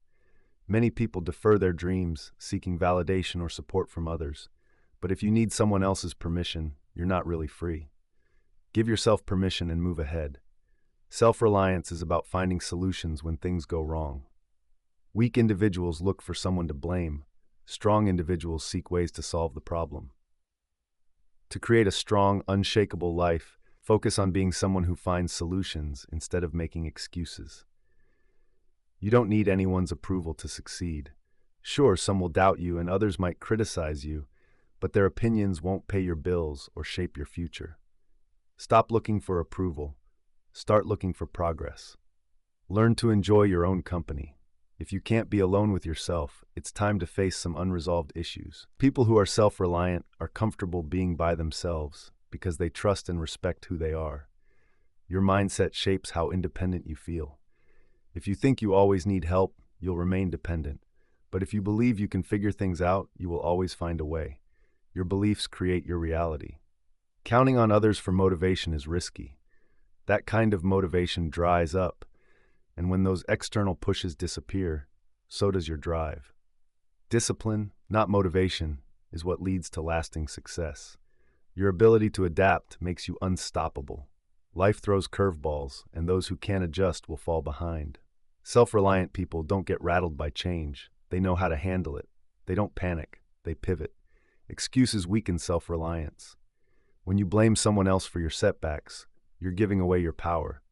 Many people defer their dreams, seeking validation or support from others. But if you need someone else's permission, you're not really free. Give yourself permission and move ahead. Self-reliance is about finding solutions when things go wrong. Weak individuals look for someone to blame. Strong individuals seek ways to solve the problem. To create a strong, unshakable life, focus on being someone who finds solutions instead of making excuses. You don't need anyone's approval to succeed. Sure, some will doubt you and others might criticize you, but their opinions won't pay your bills or shape your future. Stop looking for approval. Start looking for progress. Learn to enjoy your own company. If you can't be alone with yourself, it's time to face some unresolved issues. People who are self-reliant are comfortable being by themselves because they trust and respect who they are. Your mindset shapes how independent you feel. If you think you always need help, you'll remain dependent. But if you believe you can figure things out, you will always find a way. Your beliefs create your reality. Counting on others for motivation is risky. That kind of motivation dries up, and when those external pushes disappear, so does your drive. Discipline, not motivation, is what leads to lasting success. Your ability to adapt makes you unstoppable. Life throws curveballs, and those who can't adjust will fall behind. Self-reliant people don't get rattled by change. They know how to handle it. They don't panic. They pivot. Excuses weaken self-reliance. When you blame someone else for your setbacks, you're giving away your power.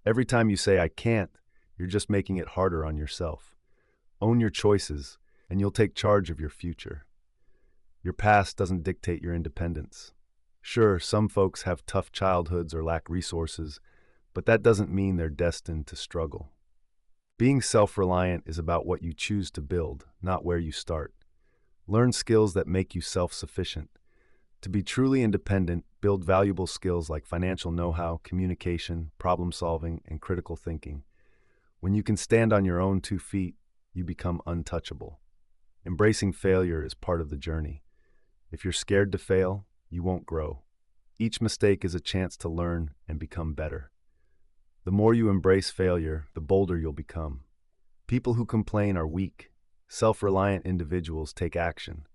Every time you say, "I can't," you're just making it harder on yourself. Own your choices, and you'll take charge of your future. Your past doesn't dictate your independence. Sure, some folks have tough childhoods or lack resources, but that doesn't mean they're destined to struggle. Being self-reliant is about what you choose to build, not where you start. Learn skills that make you self-sufficient. To be truly independent, build valuable skills like financial know-how, communication, problem-solving, and critical thinking. When you can stand on your own 2 feet, you become untouchable. Embracing failure is part of the journey. If you're scared to fail, you won't grow. Each mistake is a chance to learn and become better. The more you embrace failure, the bolder you'll become. People who complain are weak. Self-reliant individuals take action.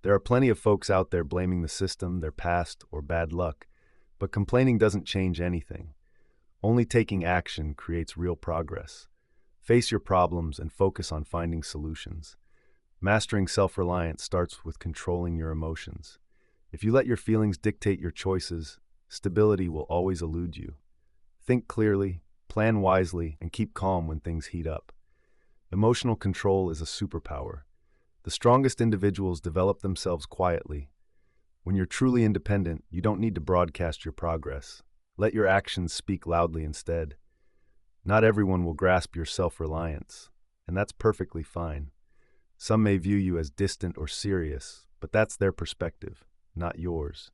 There are plenty of folks out there blaming the system, their past, or bad luck, but complaining doesn't change anything. Only taking action creates real progress. Face your problems and focus on finding solutions. Mastering self-reliance starts with controlling your emotions. If you let your feelings dictate your choices, stability will always elude you. Think clearly, plan wisely, and keep calm when things heat up. Emotional control is a superpower. The strongest individuals develop themselves quietly. When you're truly independent, you don't need to broadcast your progress. Let your actions speak loudly instead. Not everyone will grasp your self-reliance, and that's perfectly fine. Some may view you as distant or serious, but that's their perspective, not yours.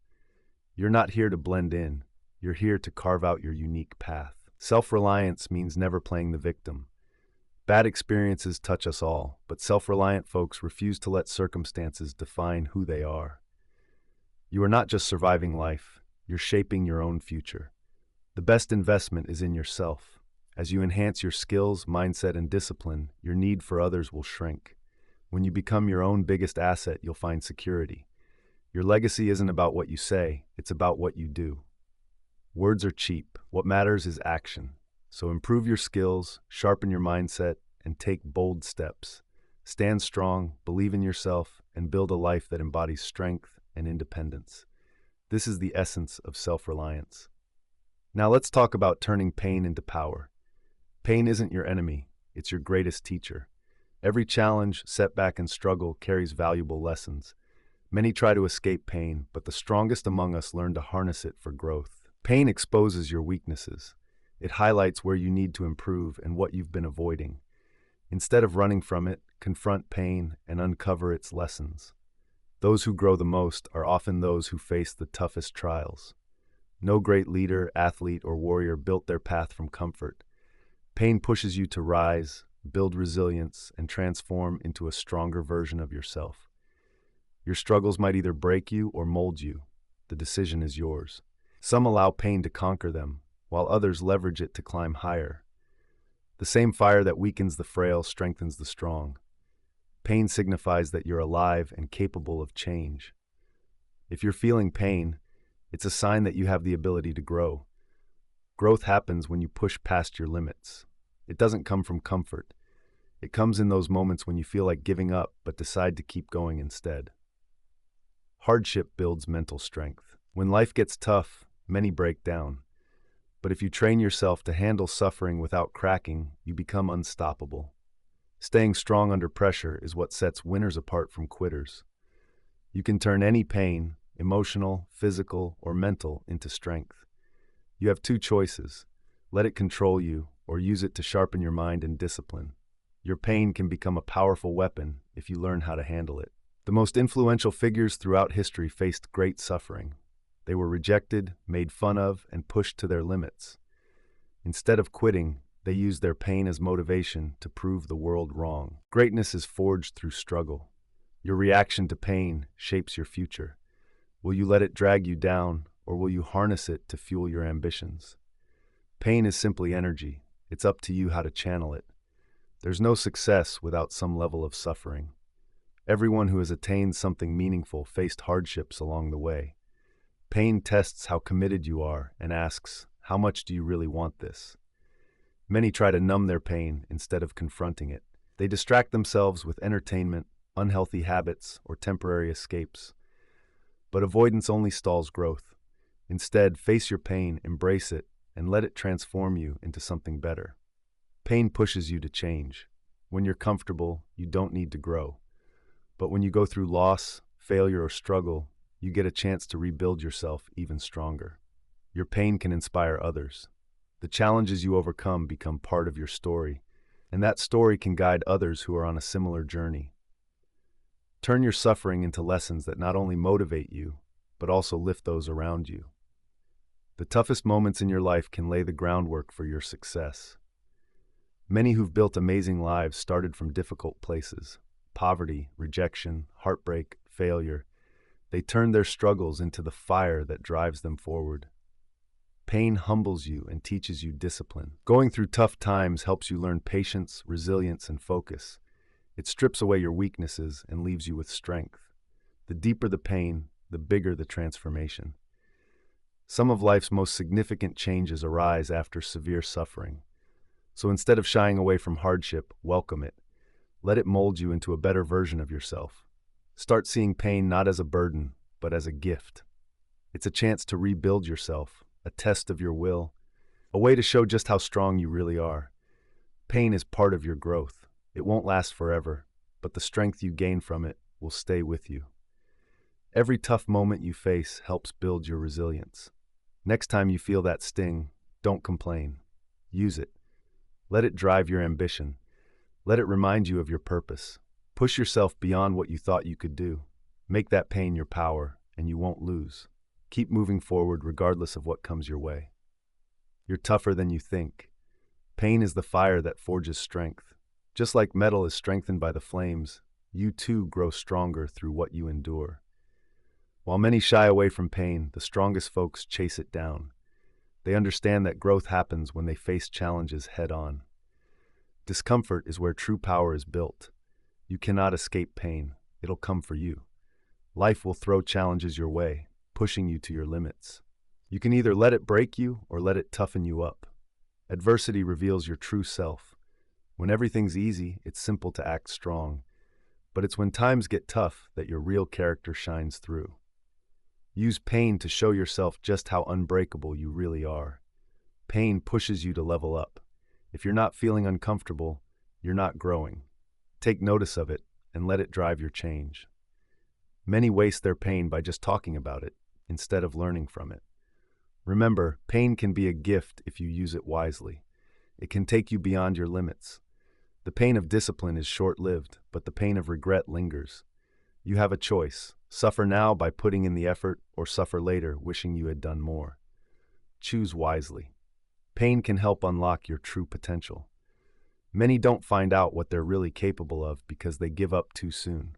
You're not here to blend in. You're here to carve out your unique path. Self-reliance means never playing the victim. Bad experiences touch us all, but self-reliant folks refuse to let circumstances define who they are. You are not just surviving life, you're shaping your own future. The best investment is in yourself. As you enhance your skills, mindset, and discipline, your need for others will shrink. When you become your own biggest asset, you'll find security. Your legacy isn't about what you say, it's about what you do. Words are cheap. What matters is action. So improve your skills, sharpen your mindset, and take bold steps. Stand strong, believe in yourself, and build a life that embodies strength and independence. This is the essence of self-reliance. Now let's talk about turning pain into power. Pain isn't your enemy, it's your greatest teacher. Every challenge, setback, and struggle carries valuable lessons. Many try to escape pain, but the strongest among us learn to harness it for growth. Pain exposes your weaknesses. It highlights where you need to improve and what you've been avoiding. Instead of running from it, confront pain and uncover its lessons. Those who grow the most are often those who face the toughest trials. No great leader, athlete, or warrior built their path from comfort. Pain pushes you to rise, build resilience, and transform into a stronger version of yourself. Your struggles might either break you or mold you. The decision is yours. Some allow pain to conquer them, while others leverage it to climb higher. The same fire that weakens the frail strengthens the strong. Pain signifies that you're alive and capable of change. If you're feeling pain, it's a sign that you have the ability to grow. Growth happens when you push past your limits. It doesn't come from comfort. It comes in those moments when you feel like giving up but decide to keep going instead. Hardship builds mental strength. When life gets tough, many break down. But if you train yourself to handle suffering without cracking, you become unstoppable. Staying strong under pressure is what sets winners apart from quitters. You can turn any pain, emotional, physical, or mental, into strength. You have two choices: let it control you, or use it to sharpen your mind and discipline. Your pain can become a powerful weapon if you learn how to handle it. The most influential figures throughout history faced great suffering. They were rejected, made fun of, and pushed to their limits. Instead of quitting, they used their pain as motivation to prove the world wrong. Greatness is forged through struggle. Your reaction to pain shapes your future. Will you let it drag you down, or will you harness it to fuel your ambitions? Pain is simply energy. It's up to you how to channel it. There's no success without some level of suffering. Everyone who has attained something meaningful faced hardships along the way. Pain tests how committed you are and asks, how much do you really want this? Many try to numb their pain instead of confronting it. They distract themselves with entertainment, unhealthy habits, or temporary escapes. But avoidance only stalls growth. Instead, face your pain, embrace it, and let it transform you into something better. Pain pushes you to change. When you're comfortable, you don't need to grow. But when you go through loss, failure, or struggle, you get a chance to rebuild yourself even stronger. Your pain can inspire others. The challenges you overcome become part of your story, and that story can guide others who are on a similar journey. Turn your suffering into lessons that not only motivate you, but also lift those around you. The toughest moments in your life can lay the groundwork for your success. Many who've built amazing lives started from difficult places: poverty, rejection, heartbreak, failure. They turned their struggles into the fire that drives them forward. Pain humbles you and teaches you discipline. Going through tough times helps you learn patience, resilience, and focus. It strips away your weaknesses and leaves you with strength. The deeper the pain, the bigger the transformation. Some of life's most significant changes arise after severe suffering. So instead of shying away from hardship, welcome it. Let it mold you into a better version of yourself. Start seeing pain not as a burden, but as a gift. It's a chance to rebuild yourself, a test of your will, a way to show just how strong you really are. Pain is part of your growth. It won't last forever, but the strength you gain from it will stay with you. Every tough moment you face helps build your resilience. Next time you feel that sting, don't complain. Use it. Let it drive your ambition. Let it remind you of your purpose. Push yourself beyond what you thought you could do. Make that pain your power, and you won't lose. Keep moving forward regardless of what comes your way. You're tougher than you think. Pain is the fire that forges strength. Just like metal is strengthened by the flames, you too grow stronger through what you endure. While many shy away from pain, the strongest folks chase it down. They understand that growth happens when they face challenges head-on. Discomfort is where true power is built. You cannot escape pain. It'll come for you. Life will throw challenges your way, pushing you to your limits. You can either let it break you or let it toughen you up. Adversity reveals your true self. When everything's easy, it's simple to act strong. But it's when times get tough that your real character shines through. Use pain to show yourself just how unbreakable you really are. Pain pushes you to level up. If you're not feeling uncomfortable, you're not growing. Take notice of it and let it drive your change. Many waste their pain by just talking about it instead of learning from it. Remember, pain can be a gift if you use it wisely. It can take you beyond your limits. The pain of discipline is short-lived, but the pain of regret lingers. You have a choice: Suffer now by putting in the effort, or suffer later wishing you had done more. Choose wisely. Pain can help unlock your true potential. Many don't find out what they're really capable of because they give up too soon.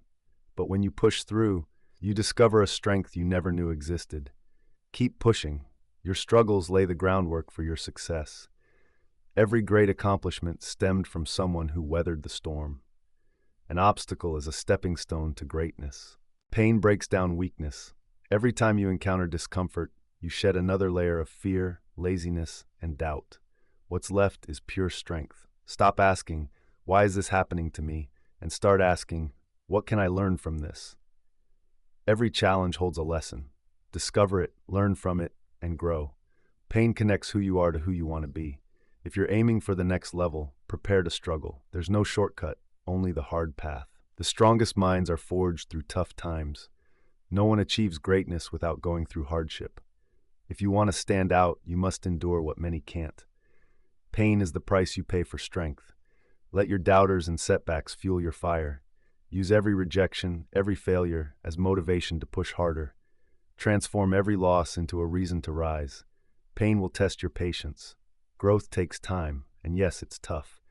But when you push through, you discover a strength you never knew existed. Keep pushing. Your struggles lay the groundwork for your success. Every great accomplishment stemmed from someone who weathered the storm. An obstacle is a stepping stone to greatness. Pain breaks down weakness. Every time you encounter discomfort, you shed another layer of fear, laziness, and doubt. What's left is pure strength. Stop asking, "Why is this happening to me?" and start asking, "What can I learn from this?" Every challenge holds a lesson. Discover it, learn from it, and grow. Pain connects who you are to who you want to be. If you're aiming for the next level, prepare to struggle. There's no shortcut, only the hard path. The strongest minds are forged through tough times. No one achieves greatness without going through hardship. If you want to stand out, you must endure what many can't. Pain is the price you pay for strength. Let your doubters and setbacks fuel your fire. Use every rejection, every failure, as motivation to push harder. Transform every loss into a reason to rise. Pain will test your patience. Growth takes time, and yes, it's tough.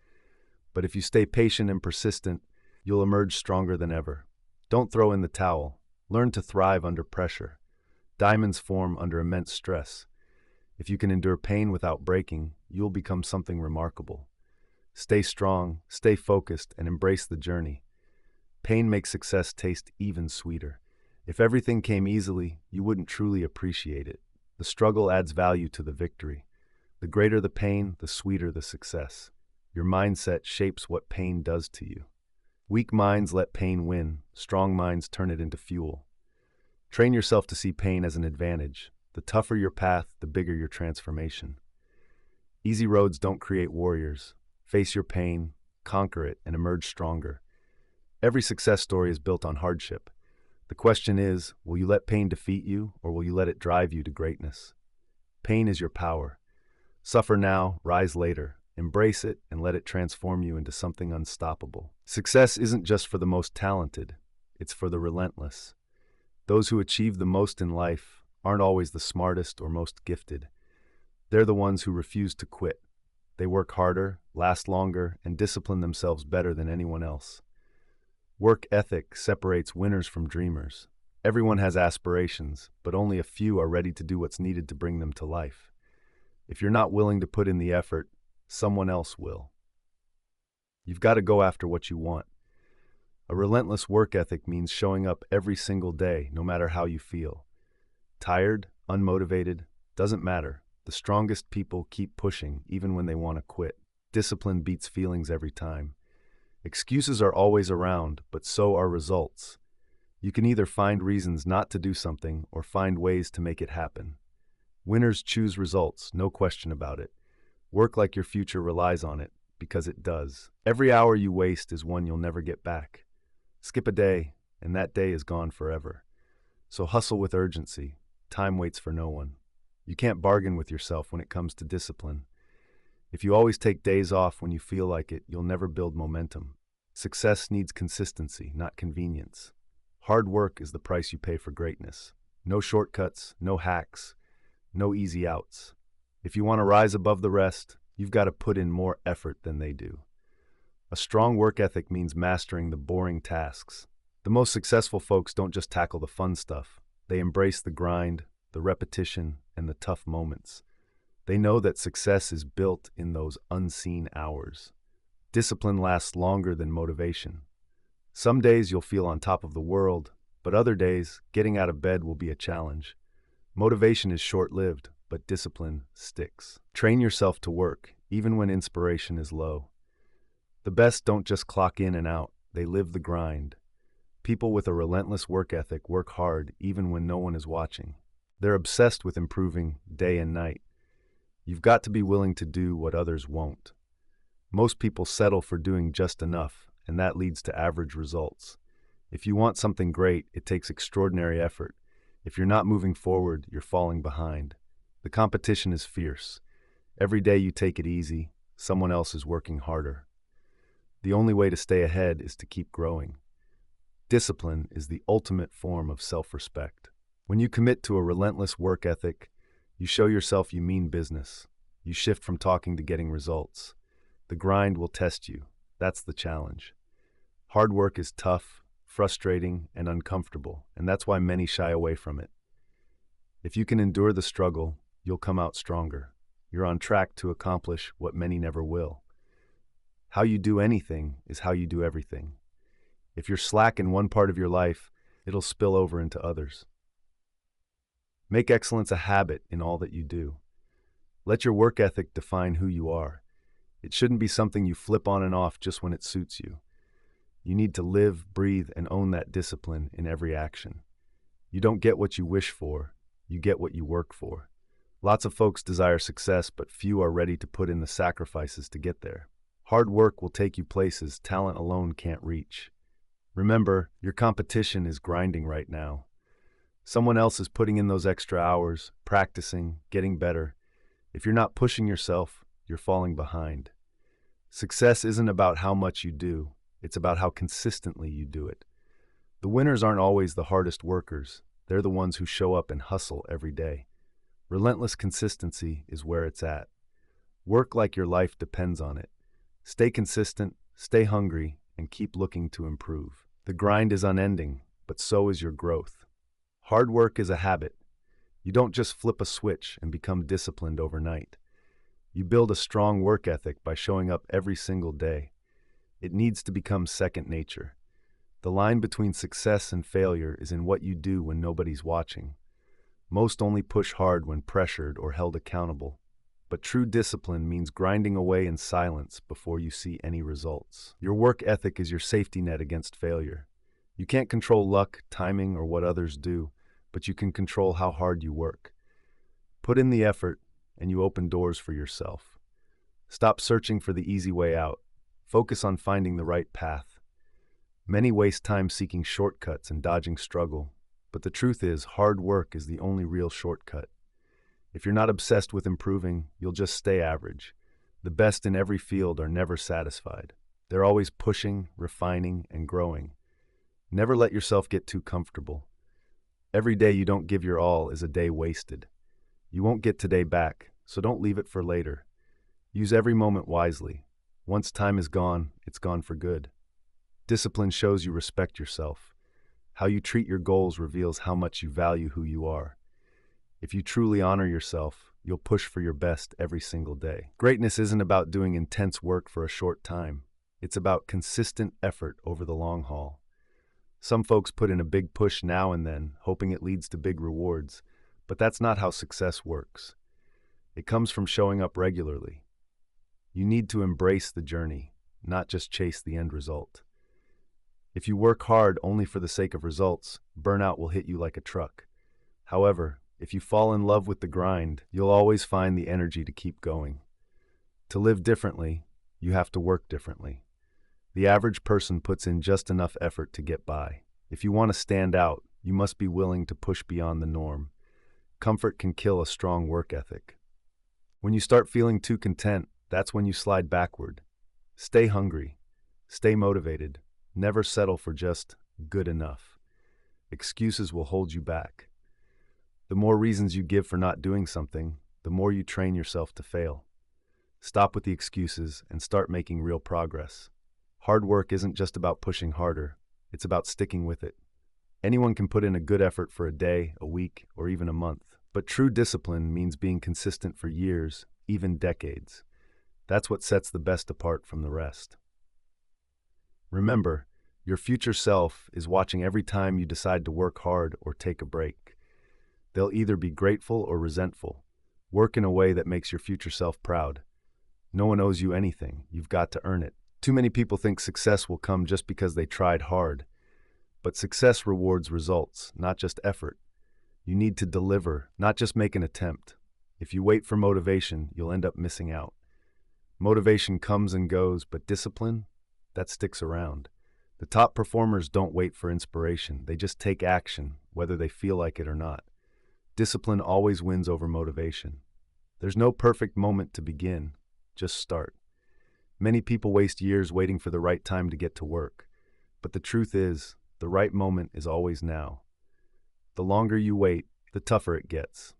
But if you stay patient and persistent, you'll emerge stronger than ever. Don't throw in the towel. Learn to thrive under pressure. Diamonds form under immense stress. If you can endure pain without breaking, you'll become something remarkable. Stay strong, stay focused, and embrace the journey. Pain makes success taste even sweeter. If everything came easily, you wouldn't truly appreciate it. The struggle adds value to the victory. The greater the pain, the sweeter the success. Your mindset shapes what pain does to you. Weak minds let pain win. Strong minds turn it into fuel. Train yourself to see pain as an advantage. The tougher your path, the bigger your transformation. Easy roads don't create warriors. Face your pain, conquer it, and emerge stronger. Every success story is built on hardship. The question is, will you let pain defeat you, or will you let it drive you to greatness? Pain is your power. Suffer now, rise later. Embrace it and let it transform you into something unstoppable. Success isn't just for the most talented, it's for the relentless. Those who achieve the most in life aren't always the smartest or most gifted. They're the ones who refuse to quit. They work harder, last longer, and discipline themselves better than anyone else. Work ethic separates winners from dreamers. Everyone has aspirations, but only a few are ready to do what's needed to bring them to life. If you're not willing to put in the effort, someone else will. You've got to go after what you want. A relentless work ethic means showing up every single day, no matter how you feel. Tired, unmotivated, doesn't matter. The strongest people keep pushing, even when they want to quit. Discipline beats feelings every time. Excuses are always around, but so are results. You can either find reasons not to do something or find ways to make it happen. Winners choose results, no question about it. Work like your future relies on it, because it does. Every hour you waste is one you'll never get back. Skip a day, and that day is gone forever. So hustle with urgency. Time waits for no one. You can't bargain with yourself when it comes to discipline. If you always take days off when you feel like it, you'll never build momentum. Success needs consistency, not convenience. Hard work is the price you pay for greatness. No shortcuts, no hacks, no easy outs. If you want to rise above the rest, you've got to put in more effort than they do. A strong work ethic means mastering the boring tasks. The most successful folks don't just tackle the fun stuff. They embrace the grind, the repetition, and the tough moments. They know that success is built in those unseen hours. Discipline lasts longer than motivation. Some days you'll feel on top of the world, but other days, getting out of bed will be a challenge. Motivation is short-lived, but discipline sticks. Train yourself to work, even when inspiration is low. The best don't just clock in and out, they live the grind. People with a relentless work ethic work hard even when no one is watching. They're obsessed with improving day and night. You've got to be willing to do what others won't. Most people settle for doing just enough, and that leads to average results. If you want something great, it takes extraordinary effort. If you're not moving forward, you're falling behind. The competition is fierce. Every day you take it easy, someone else is working harder. The only way to stay ahead is to keep growing. Discipline is the ultimate form of self-respect. When you commit to a relentless work ethic, you show yourself you mean business. You shift from talking to getting results. The grind will test you. That's the challenge. Hard work is tough, frustrating, and uncomfortable, and that's why many shy away from it. If you can endure the struggle, you'll come out stronger. You're on track to accomplish what many never will. How you do anything is how you do everything. If you're slack in one part of your life, it'll spill over into others. Make excellence a habit in all that you do. Let your work ethic define who you are. It shouldn't be something you flip on and off just when it suits you. You need to live, breathe, and own that discipline in every action. You don't get what you wish for, you get what you work for. Lots of folks desire success, but few are ready to put in the sacrifices to get there. Hard work will take you places talent alone can't reach. Remember, your competition is grinding right now. Someone else is putting in those extra hours, practicing, getting better. If you're not pushing yourself, you're falling behind. Success isn't about how much you do, it's about how consistently you do it. The winners aren't always the hardest workers, they're the ones who show up and hustle every day. Relentless consistency is where it's at. Work like your life depends on it. Stay consistent, stay hungry, and keep looking to improve. The grind is unending, but so is your growth. Hard work is a habit. You don't just flip a switch and become disciplined overnight. You build a strong work ethic by showing up every single day. It needs to become second nature. The line between success and failure is in what you do when nobody's watching. Most only push hard when pressured or held accountable. But true discipline means grinding away in silence before you see any results. Your work ethic is your safety net against failure. You can't control luck, timing, or what others do, but you can control how hard you work. Put in the effort, and you open doors for yourself. Stop searching for the easy way out. Focus on finding the right path. Many waste time seeking shortcuts and dodging struggle, but the truth is, hard work is the only real shortcut. If you're not obsessed with improving, you'll just stay average. The best in every field are never satisfied. They're always pushing, refining, and growing. Never let yourself get too comfortable. Every day you don't give your all is a day wasted. You won't get today back, so don't leave it for later. Use every moment wisely. Once time is gone, it's gone for good. Discipline shows you respect yourself. How you treat your goals reveals how much you value who you are. If you truly honor yourself, you'll push for your best every single day. Greatness isn't about doing intense work for a short time. It's about consistent effort over the long haul. Some folks put in a big push now and then, hoping it leads to big rewards, but that's not how success works. It comes from showing up regularly. You need to embrace the journey, not just chase the end result. If you work hard only for the sake of results, burnout will hit you like a truck. However, if you fall in love with the grind, you'll always find the energy to keep going. To live differently, you have to work differently. The average person puts in just enough effort to get by. If you want to stand out, you must be willing to push beyond the norm. Comfort can kill a strong work ethic. When you start feeling too content, that's when you slide backward. Stay hungry. Stay motivated. Never settle for just good enough. Excuses will hold you back. The more reasons you give for not doing something, the more you train yourself to fail. Stop with the excuses and start making real progress. Hard work isn't just about pushing harder, it's about sticking with it. Anyone can put in a good effort for a day, a week, or even a month. But true discipline means being consistent for years, even decades. That's what sets the best apart from the rest. Remember, your future self is watching every time you decide to work hard or take a break. They'll either be grateful or resentful. Work in a way that makes your future self proud. No one owes you anything. You've got to earn it. Too many people think success will come just because they tried hard. But success rewards results, not just effort. You need to deliver, not just make an attempt. If you wait for motivation, you'll end up missing out. Motivation comes and goes, but discipline, that sticks around. The top performers don't wait for inspiration. They just take action, whether they feel like it or not. Discipline always wins over motivation. There's no perfect moment to begin. Just start. Many people waste years waiting for the right time to get to work. But the truth is, The right moment is always now. The longer you wait, the tougher it gets.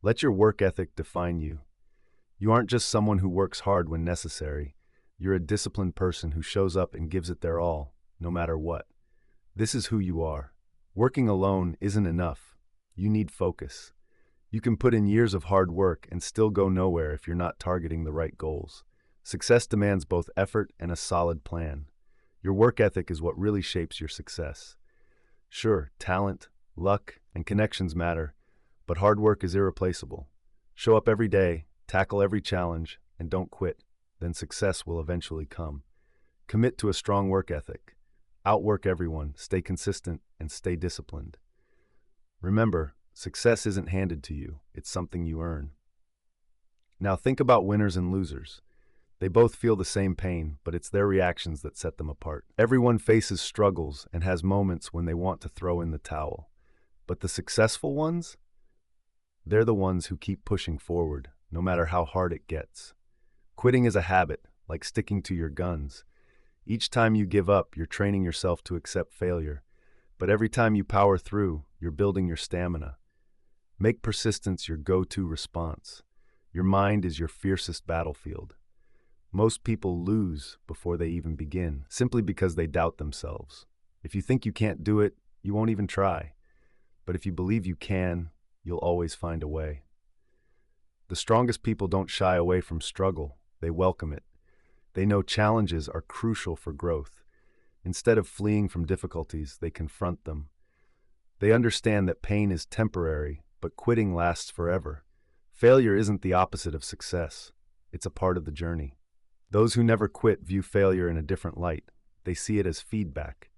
Let your work ethic define you. You aren't just someone who works hard when necessary. You're a disciplined person who shows up and gives it their all, no matter what. This is who you are. Working alone isn't enough. You need focus. You can put in years of hard work and still go nowhere if you're not targeting the right goals. Success demands both effort and a solid plan. Your work ethic is what really shapes your success. Sure, talent, luck, and connections matter, but hard work is irreplaceable. Show up every day, tackle every challenge, and don't quit. Then success will eventually come. Commit to a strong work ethic. Outwork everyone, stay consistent, and stay disciplined. Remember, success isn't handed to you, it's something you earn. Now think about winners and losers. They both feel the same pain, but it's their reactions that set them apart. Everyone faces struggles and has moments when they want to throw in the towel. But the successful ones? They're the ones who keep pushing forward, no matter how hard it gets. Quitting is a habit, like sticking to your guns. Each time you give up, you're training yourself to accept failure. But every time you power through, you're building your stamina. Make persistence your go-to response. Your mind is your fiercest battlefield. Most people lose before they even begin, simply because they doubt themselves. If you think you can't do it, you won't even try. But if you believe you can, you'll always find a way. The strongest people don't shy away from struggle, they welcome it. They know challenges are crucial for growth. Instead of fleeing from difficulties, they confront them. They understand that pain is temporary, but quitting lasts forever. Failure isn't the opposite of success. It's a part of the journey. Those who never quit view failure in a different light. They see it as feedback.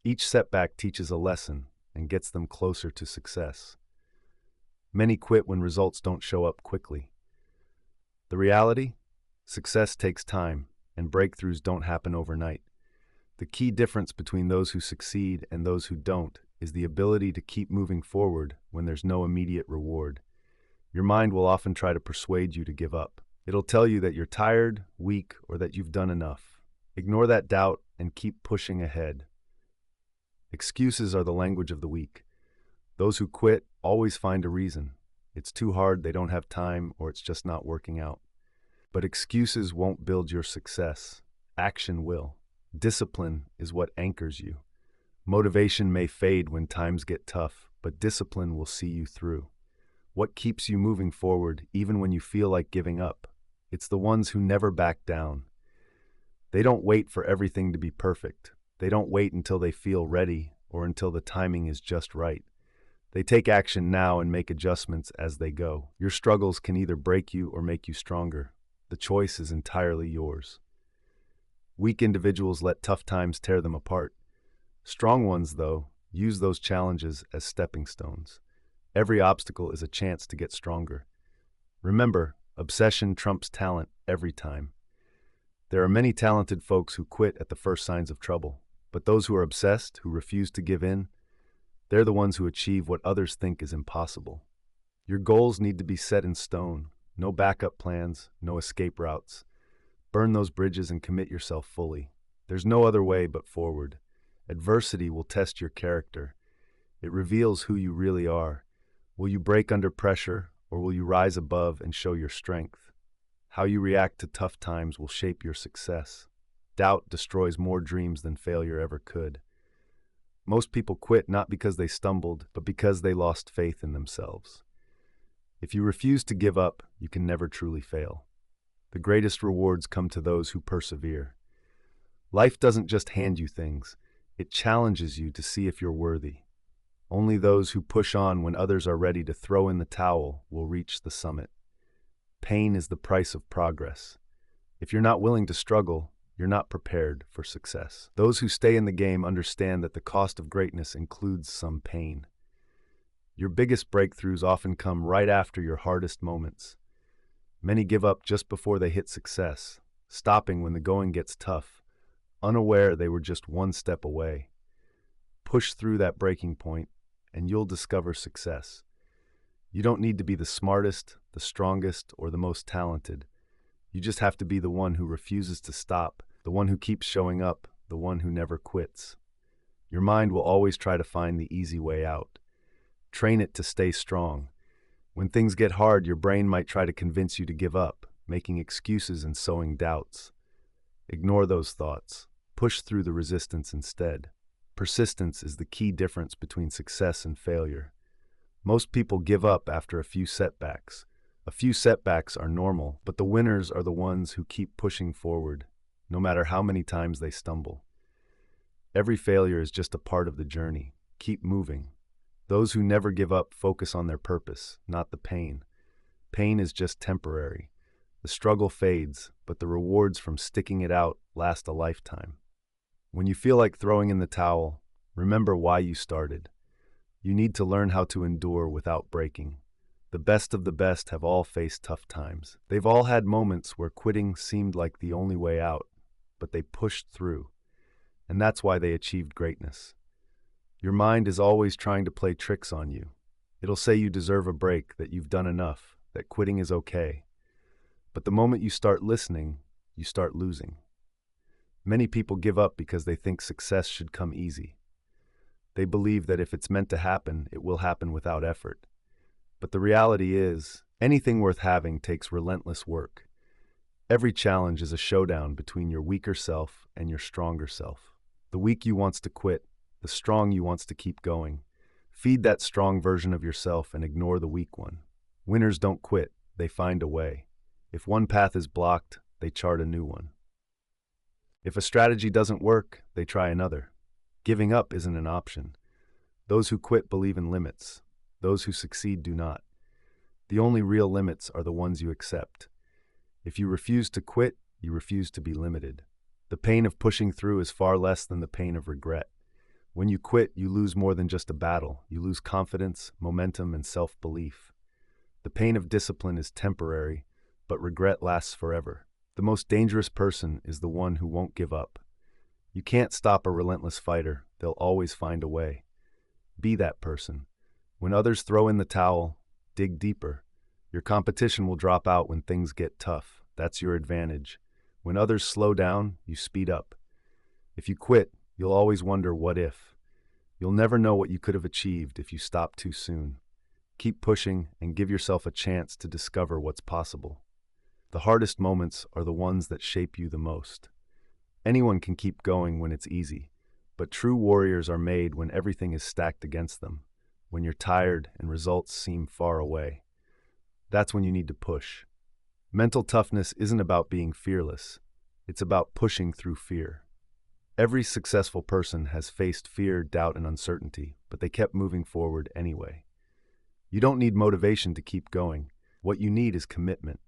Each setback teaches a lesson and gets them closer to success. Many quit when results don't show up quickly. The reality? Success takes time, and breakthroughs don't happen overnight. The key difference between those who succeed and those who don't is the ability to keep moving forward when there's no immediate reward. Your mind will often try to persuade you to give up. It'll tell you that you're tired, weak, or that you've done enough. Ignore that doubt and keep pushing ahead. Excuses are the language of the weak. Those who quit always find a reason. It's too hard, they don't have time, or it's just not working out. But excuses won't build your success. Action will. Discipline is what anchors you. Motivation may fade when times get tough, but discipline will see you through. What keeps you moving forward even when you feel like giving up? It's the ones who never back down. They don't wait for everything to be perfect. They don't wait until they feel ready or until the timing is just right. They take action now and make adjustments as they go. Your struggles can either break you or make you stronger. The choice is entirely yours. Weak individuals let tough times tear them apart. Strong ones, though, use those challenges as stepping stones. Every obstacle is a chance to get stronger. Remember, obsession trumps talent every time. There are many talented folks who quit at the first signs of trouble, but those who are obsessed, who refuse to give in, they're the ones who achieve what others think is impossible. Your goals need to be set in stone. No backup plans, no escape routes. Burn those bridges and commit yourself fully. There's no other way but forward. Adversity will test your character. It reveals who you really are. Will you break under pressure, or will you rise above and show your strength? How you react to tough times will shape your success. Doubt destroys more dreams than failure ever could. Most people quit not because they stumbled, but because they lost faith in themselves. If you refuse to give up, you can never truly fail. The greatest rewards come to those who persevere. Life doesn't just hand you things, it challenges you to see if you're worthy. Only those who push on when others are ready to throw in the towel will reach the summit. Pain is the price of progress. If you're not willing to struggle, you're not prepared for success. Those who stay in the game understand that the cost of greatness includes some pain. Your biggest breakthroughs often come right after your hardest moments. Many give up just before they hit success, stopping when the going gets tough, unaware they were just one step away. Push through that breaking point, and you'll discover success. You don't need to be the smartest, the strongest, or the most talented. You just have to be the one who refuses to stop, the one who keeps showing up, the one who never quits. Your mind will always try to find the easy way out. Train it to stay strong. When things get hard, your brain might try to convince you to give up, making excuses and sowing doubts. Ignore those thoughts. Push through the resistance instead. Persistence is the key difference between success and failure. Most people give up after a few setbacks. A few setbacks are normal, but the winners are the ones who keep pushing forward, no matter how many times they stumble. Every failure is just a part of the journey. Keep moving. Those who never give up focus on their purpose, not the pain. Pain is just temporary. The struggle fades, but the rewards from sticking it out last a lifetime. When you feel like throwing in the towel, remember why you started. You need to learn how to endure without breaking. The best of the best have all faced tough times. They've all had moments where quitting seemed like the only way out, but they pushed through. And that's why they achieved greatness. Your mind is always trying to play tricks on you. It'll say you deserve a break, that you've done enough, that quitting is okay. But the moment you start listening, you start losing. Many people give up because they think success should come easy. They believe that if it's meant to happen, it will happen without effort. But the reality is, anything worth having takes relentless work. Every challenge is a showdown between your weaker self and your stronger self. The weak you wants to quit, the strong you wants to keep going. Feed that strong version of yourself and ignore the weak one. Winners don't quit, they find a way. If one path is blocked, they chart a new one. If a strategy doesn't work, they try another. Giving up isn't an option. Those who quit believe in limits. Those who succeed do not. The only real limits are the ones you accept. If you refuse to quit, you refuse to be limited. The pain of pushing through is far less than the pain of regret. When you quit, you lose more than just a battle. You lose confidence, momentum, and self-belief. The pain of discipline is temporary, but regret lasts forever. The most dangerous person is the one who won't give up. You can't stop a relentless fighter. They'll always find a way. Be that person. When others throw in the towel, dig deeper. Your competition will drop out when things get tough. That's your advantage. When others slow down, you speed up. If you quit, you'll always wonder what if. You'll never know what you could have achieved if you stopped too soon. Keep pushing and give yourself a chance to discover what's possible. The hardest moments are the ones that shape you the most. Anyone can keep going when it's easy, but true warriors are made when everything is stacked against them, when you're tired and results seem far away. That's when you need to push. Mental toughness isn't about being fearless. It's about pushing through fear. Every successful person has faced fear, doubt, and uncertainty, but they kept moving forward anyway. You don't need motivation to keep going. What you need is commitment.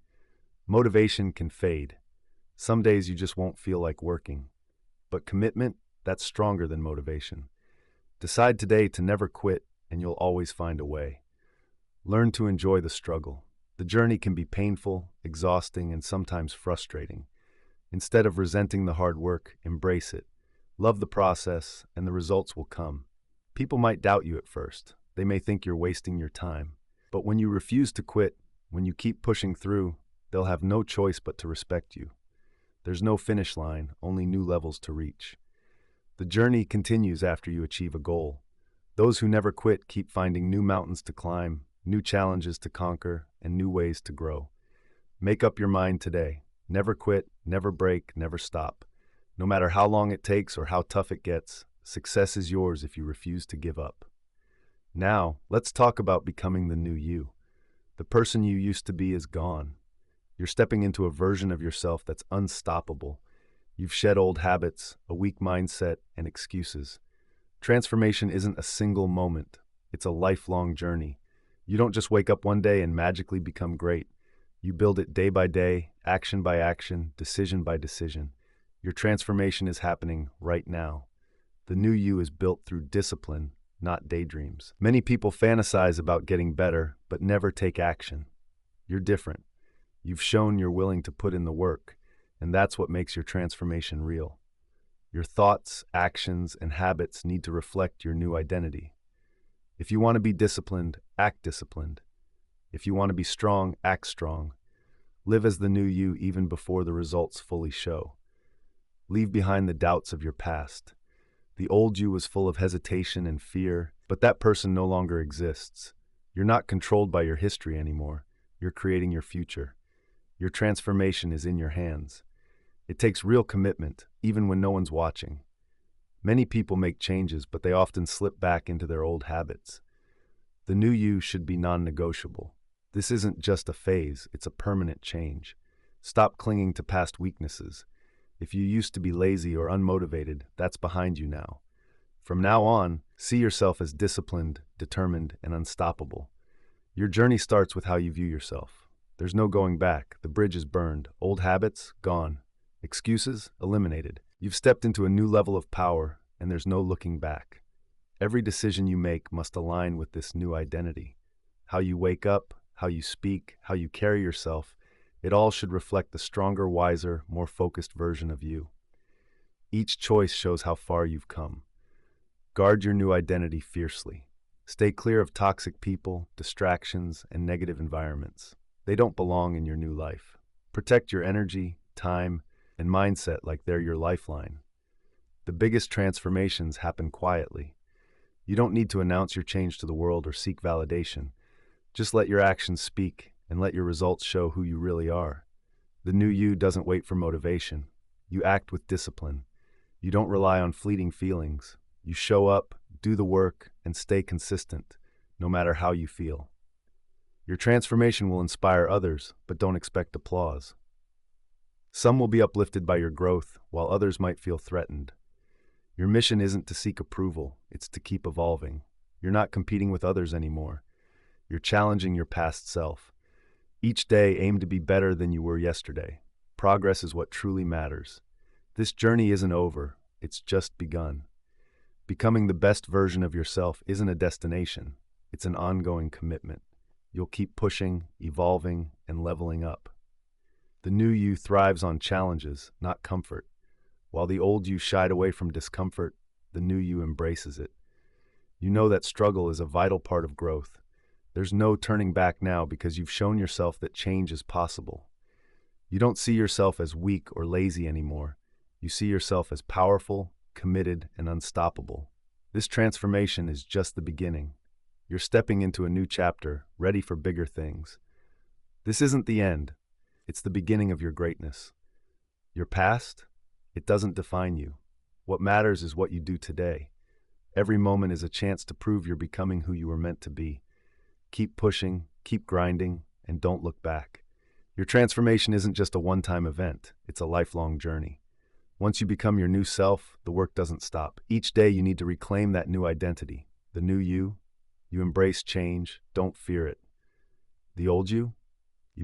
Motivation can fade. Some days you just won't feel like working. But commitment, that's stronger than motivation. Decide today to never quit, and you'll always find a way. Learn to enjoy the struggle. The journey can be painful, exhausting, and sometimes frustrating. Instead of resenting the hard work, embrace it. Love the process, and the results will come. People might doubt you at first. They may think you're wasting your time. But when you refuse to quit, when you keep pushing through, they'll have no choice but to respect you. There's no finish line, only new levels to reach. The journey continues after you achieve a goal. Those who never quit keep finding new mountains to climb, new challenges to conquer, and new ways to grow. Make up your mind today. Never quit, never break, never stop. No matter how long it takes or how tough it gets, success is yours if you refuse to give up. Now, let's talk about becoming the new you. The person you used to be is gone. You're stepping into a version of yourself that's unstoppable. You've shed old habits, a weak mindset, and excuses. Transformation isn't a single moment. It's a lifelong journey. You don't just wake up one day and magically become great. You build it day by day, action by action, decision by decision. Your transformation is happening right now. The new you is built through discipline, not daydreams. Many people fantasize about getting better, but never take action. You're different. You've shown you're willing to put in the work, and that's what makes your transformation real. Your thoughts, actions, and habits need to reflect your new identity. If you want to be disciplined, act disciplined. If you want to be strong, act strong. Live as the new you even before the results fully show. Leave behind the doubts of your past. The old you was full of hesitation and fear, but that person no longer exists. You're not controlled by your history anymore. You're creating your future. Your transformation is in your hands. It takes real commitment, even when no one's watching. Many people make changes, but they often slip back into their old habits. The new you should be non-negotiable. This isn't just a phase, it's a permanent change. Stop clinging to past weaknesses. If you used to be lazy or unmotivated, that's behind you now. From now on, see yourself as disciplined, determined, and unstoppable. Your journey starts with how you view yourself. There's no going back. The bridge is burned. Old habits, gone. Excuses, eliminated. You've stepped into a new level of power, and there's no looking back. Every decision you make must align with this new identity. How you wake up, how you speak, how you carry yourself, it all should reflect the stronger, wiser, more focused version of you. Each choice shows how far you've come. Guard your new identity fiercely. Stay clear of toxic people, distractions, and negative environments. They don't belong in your new life. Protect your energy, time, and mindset like they're your lifeline. The biggest transformations happen quietly. You don't need to announce your change to the world or seek validation. Just let your actions speak and let your results show who you really are. The new you doesn't wait for motivation. You act with discipline. You don't rely on fleeting feelings. You show up, do the work, and stay consistent, no matter how you feel. Your transformation will inspire others, but don't expect applause. Some will be uplifted by your growth, while others might feel threatened. Your mission isn't to seek approval, it's to keep evolving. You're not competing with others anymore. You're challenging your past self. Each day, aim to be better than you were yesterday. Progress is what truly matters. This journey isn't over, it's just begun. Becoming the best version of yourself isn't a destination, it's an ongoing commitment. You'll keep pushing, evolving, and leveling up. The new you thrives on challenges, not comfort. While the old you shied away from discomfort, the new you embraces it. You know that struggle is a vital part of growth. There's no turning back now because you've shown yourself that change is possible. You don't see yourself as weak or lazy anymore. You see yourself as powerful, committed, and unstoppable. This transformation is just the beginning. You're stepping into a new chapter, ready for bigger things. This isn't the end. It's the beginning of your greatness. Your past? It doesn't define you. What matters is what you do today. Every moment is a chance to prove you're becoming who you were meant to be. Keep pushing, keep grinding, and don't look back. Your transformation isn't just a one-time event, it's a lifelong journey. Once you become your new self, the work doesn't stop. Each day you need to reclaim that new identity. The new you, you embrace change, don't fear it. The old you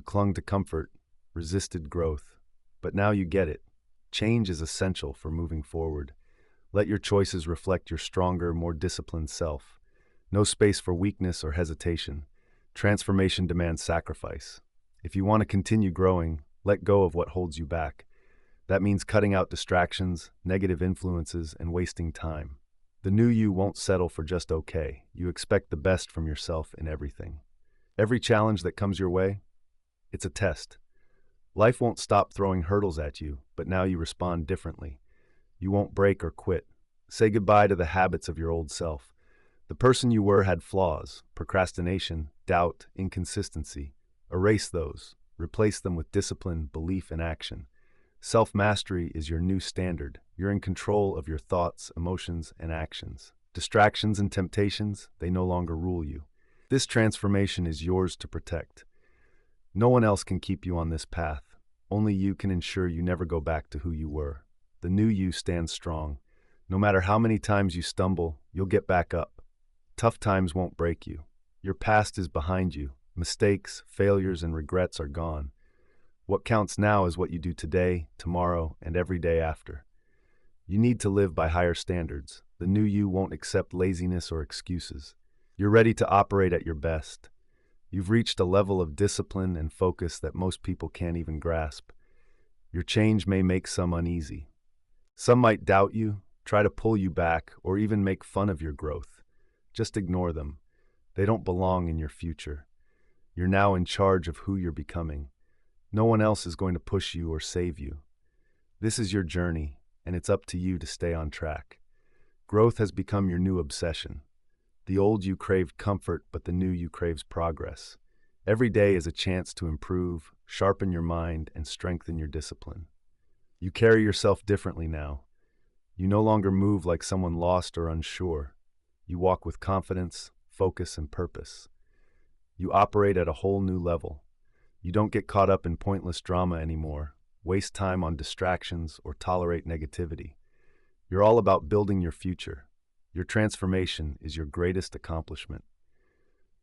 clung to comfort, resisted growth. But now you get it. Change is essential for moving forward. Let your choices reflect your stronger, more disciplined self. No space for weakness or hesitation. Transformation demands sacrifice. If you want to continue growing, let go of what holds you back. That means cutting out distractions, negative influences, and wasting time. The new you won't settle for just okay. You expect the best from yourself in everything. Every challenge that comes your way, it's a test. Life won't stop throwing hurdles at you, but now you respond differently. You won't break or quit. Say goodbye to the habits of your old self. The person you were had flaws, procrastination, doubt, inconsistency. Erase those. Replace them with discipline, belief, and action. Self-mastery is your new standard. You're in control of your thoughts, emotions, and actions. Distractions and temptations, they no longer rule you. This transformation is yours to protect. No one else can keep you on this path. Only you can ensure you never go back to who you were. The new you stands strong. No matter how many times you stumble, you'll get back up. Tough times won't break you. Your past is behind you. Mistakes, failures, and regrets are gone. What counts now is what you do today, tomorrow, and every day after. You need to live by higher standards. The new you won't accept laziness or excuses. You're ready to operate at your best. You've reached a level of discipline and focus that most people can't even grasp. Your change may make some uneasy. Some might doubt you, try to pull you back, or even make fun of your growth. Just ignore them. They don't belong in your future. You're now in charge of who you're becoming. No one else is going to push you or save you. This is your journey, and it's up to you to stay on track. Growth has become your new obsession. The old you craved comfort, but the new you craves progress. Every day is a chance to improve, sharpen your mind, and strengthen your discipline. You carry yourself differently now. You no longer move like someone lost or unsure. You walk with confidence, focus, and purpose. You operate at a whole new level. You don't get caught up in pointless drama anymore, waste time on distractions, or tolerate negativity. You're all about building your future. Your transformation is your greatest accomplishment.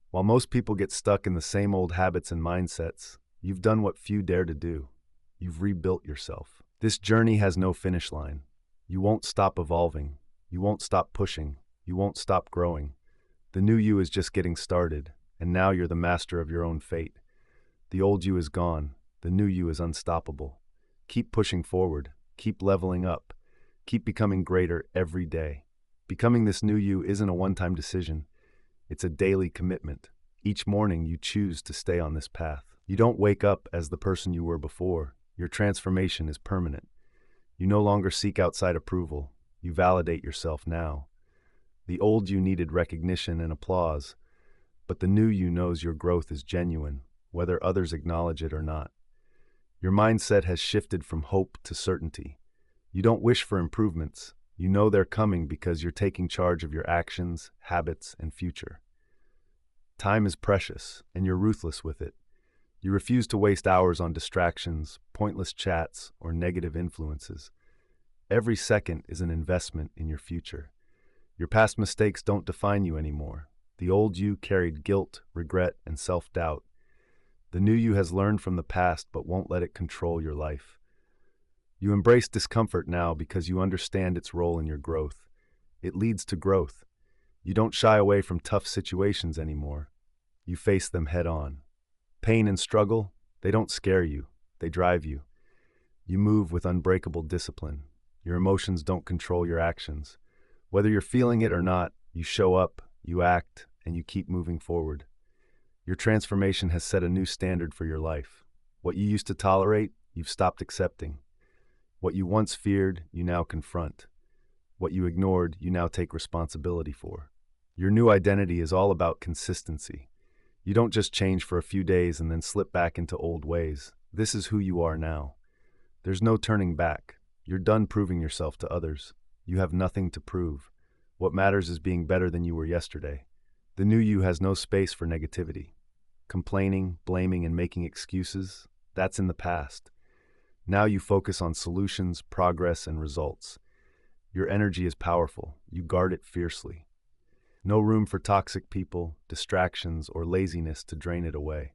While most people get stuck in the same old habits and mindsets, you've done what few dare to do. You've rebuilt yourself. This journey has no finish line. You won't stop evolving. You won't stop pushing. You won't stop growing. The new you is just getting started, and now you're the master of your own fate. The old you is gone. The new you is unstoppable. Keep pushing forward. Keep leveling up. Keep becoming greater every day. Becoming this new you isn't a one-time decision. It's a daily commitment. Each morning you choose to stay on this path. You don't wake up as the person you were before. Your transformation is permanent. You no longer seek outside approval. You validate yourself now. The old you needed recognition and applause, but the new you knows your growth is genuine, whether others acknowledge it or not. Your mindset has shifted from hope to certainty. You don't wish for improvements. You know they're coming because you're taking charge of your actions, habits, and future. Time is precious, and you're ruthless with it. You refuse to waste hours on distractions, pointless chats, or negative influences. Every second is an investment in your future. Your past mistakes don't define you anymore. The old you carried guilt, regret, and self-doubt. The new you has learned from the past but won't let it control your life. You embrace discomfort now because you understand its role in your growth. It leads to growth. You don't shy away from tough situations anymore. You face them head on. Pain and struggle, they don't scare you. They drive you. You move with unbreakable discipline. Your emotions don't control your actions. Whether you're feeling it or not, you show up, you act, and you keep moving forward. Your transformation has set a new standard for your life. What you used to tolerate, you've stopped accepting. What you once feared, you now confront. What you ignored, you now take responsibility for. Your new identity is all about consistency. You don't just change for a few days and then slip back into old ways. This is who you are now. There's no turning back. You're done proving yourself to others. You have nothing to prove. What matters is being better than you were yesterday. The new you has no space for negativity. Complaining, blaming, and making excuses, that's in the past. Now you focus on solutions, progress, and results. Your energy is powerful. You guard it fiercely. No room for toxic people, distractions, or laziness to drain it away.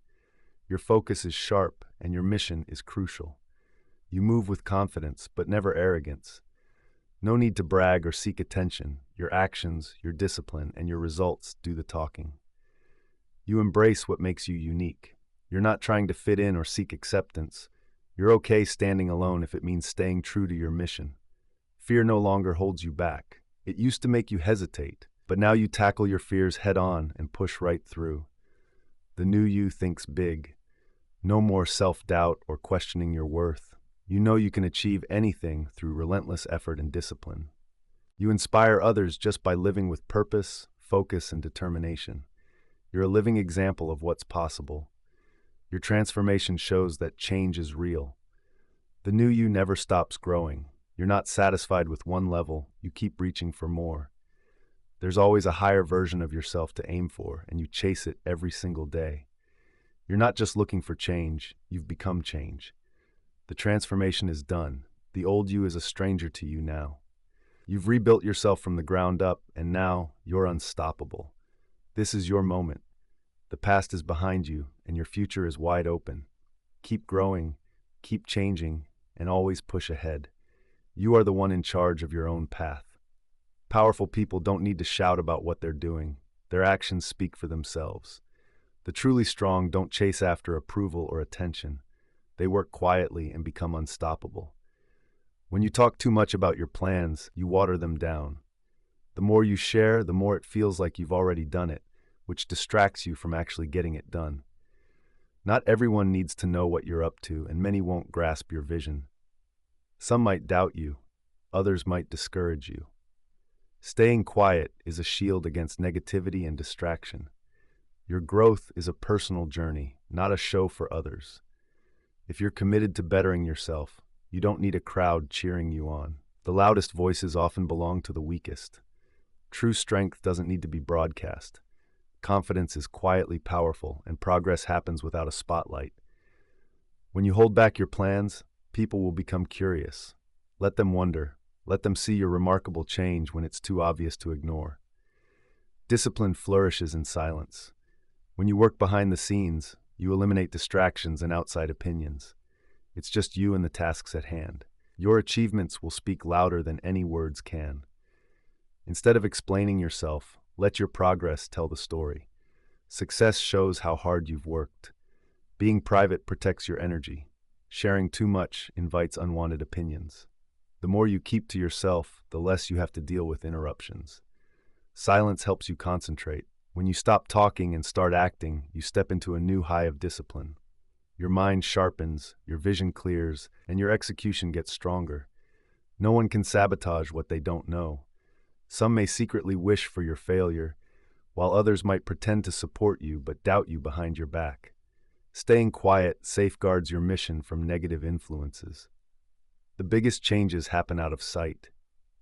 Your focus is sharp, and your mission is crucial. You move with confidence, but never arrogance. No need to brag or seek attention. Your actions, your discipline, and your results do the talking. You embrace what makes you unique. You're not trying to fit in or seek acceptance. You're okay standing alone if it means staying true to your mission. Fear no longer holds you back. It used to make you hesitate, but now you tackle your fears head on and push right through. The new you thinks big. No more self-doubt or questioning your worth. You know you can achieve anything through relentless effort and discipline. You inspire others just by living with purpose, focus, and determination. You're a living example of what's possible. Your transformation shows that change is real. The new you never stops growing. You're not satisfied with one level. You keep reaching for more. There's always a higher version of yourself to aim for, and you chase it every single day. You're not just looking for change, you've become change. The transformation is done. The old you is a stranger to you now. You've rebuilt yourself from the ground up, and now you're unstoppable. This is your moment. The past is behind you, and your future is wide open. Keep growing, keep changing, and always push ahead. You are the one in charge of your own path. Powerful people don't need to shout about what they're doing. Their actions speak for themselves. The truly strong don't chase after approval or attention. They work quietly and become unstoppable. When you talk too much about your plans, you water them down. The more you share, the more it feels like you've already done it, which distracts you from actually getting it done. Not everyone needs to know what you're up to, and many won't grasp your vision. Some might doubt you, others might discourage you. Staying quiet is a shield against negativity and distraction. Your growth is a personal journey, not a show for others. If you're committed to bettering yourself, you don't need a crowd cheering you on. The loudest voices often belong to the weakest. True strength doesn't need to be broadcast. Confidence is quietly powerful, and progress happens without a spotlight. When you hold back your plans, people will become curious. Let them wonder. Let them see your remarkable change when it's too obvious to ignore. Discipline flourishes in silence. When you work behind the scenes, you eliminate distractions and outside opinions. It's just you and the tasks at hand. Your achievements will speak louder than any words can. Instead of explaining yourself, let your progress tell the story. Success shows how hard you've worked. Being private protects your energy. Sharing too much invites unwanted opinions. The more you keep to yourself, the less you have to deal with interruptions. Silence helps you concentrate. When you stop talking and start acting, you step into a new high of discipline. Your mind sharpens, your vision clears, and your execution gets stronger. No one can sabotage what they don't know. Some may secretly wish for your failure, while others might pretend to support you but doubt you behind your back. Staying quiet safeguards your mission from negative influences. The biggest changes happen out of sight.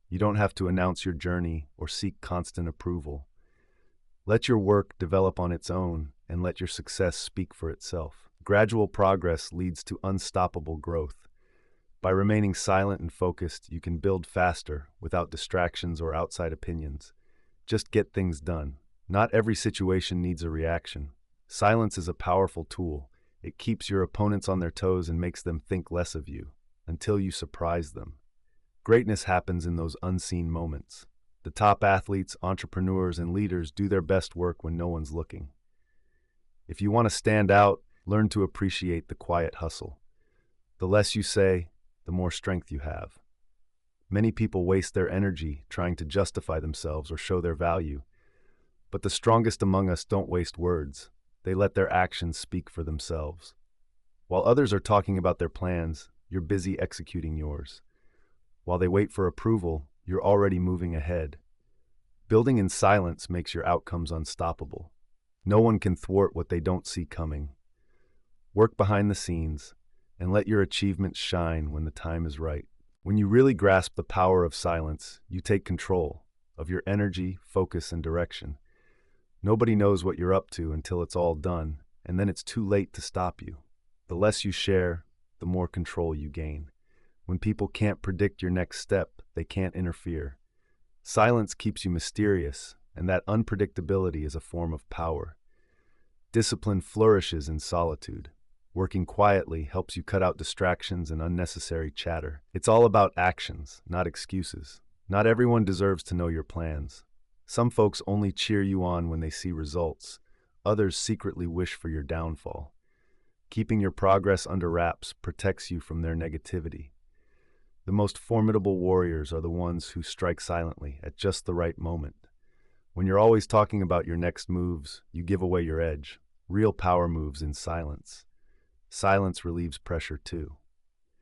You don't have to announce your journey or seek constant approval. Let your work develop on its own and let your success speak for itself. Gradual progress leads to unstoppable growth. By remaining silent and focused, you can build faster without distractions or outside opinions. Just get things done. Not every situation needs a reaction. Silence is a powerful tool. It keeps your opponents on their toes and makes them think less of you, until you surprise them. Greatness happens in those unseen moments. The top athletes, entrepreneurs, and leaders do their best work when no one's looking. If you want to stand out, learn to appreciate the quiet hustle. The less you say, the more strength you have. Many people waste their energy trying to justify themselves or show their value. But the strongest among us don't waste words. They let their actions speak for themselves. While others are talking about their plans, you're busy executing yours. While they wait for approval, you're already moving ahead. Building in silence makes your outcomes unstoppable. No one can thwart what they don't see coming. Work behind the scenes, and let your achievements shine when the time is right. When you really grasp the power of silence, you take control of your energy, focus, and direction. Nobody knows what you're up to until it's all done, and then it's too late to stop you. The less you share, the more control you gain. When people can't predict your next step, they can't interfere. Silence keeps you mysterious, and that unpredictability is a form of power. Discipline flourishes in solitude. Working quietly helps you cut out distractions and unnecessary chatter. It's all about actions, not excuses. Not everyone deserves to know your plans. Some folks only cheer you on when they see results. Others secretly wish for your downfall. Keeping your progress under wraps protects you from their negativity. The most formidable warriors are the ones who strike silently at just the right moment. When you're always talking about your next moves, you give away your edge. Real power moves in silence. Silence relieves pressure too.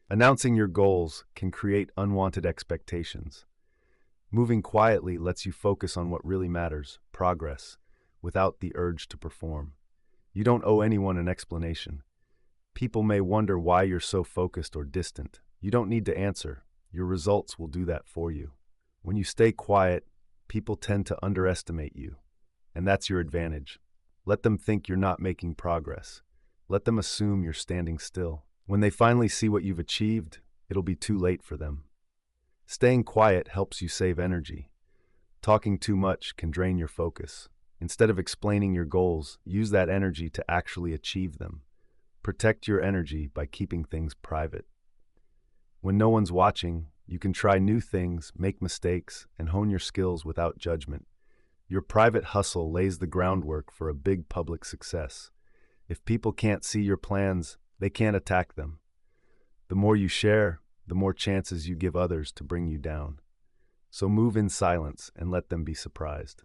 Announcing your goals can create unwanted expectations. Moving quietly lets you focus on what really matters, progress, without the urge to perform. You don't owe anyone an explanation. People may wonder why you're so focused or distant. You don't need to answer. Your results will do that for you. When you stay quiet, people tend to underestimate you, and that's your advantage. Let them think you're not making progress. Let them assume you're standing still. When they finally see what you've achieved, it'll be too late for them. Staying quiet helps you save energy. Talking too much can drain your focus. Instead of explaining your goals, use that energy to actually achieve them. Protect your energy by keeping things private. When no one's watching, you can try new things, make mistakes, and hone your skills without judgment. Your private hustle lays the groundwork for a big public success. If people can't see your plans, they can't attack them. The more you share, the more chances you give others to bring you down. So move in silence and let them be surprised.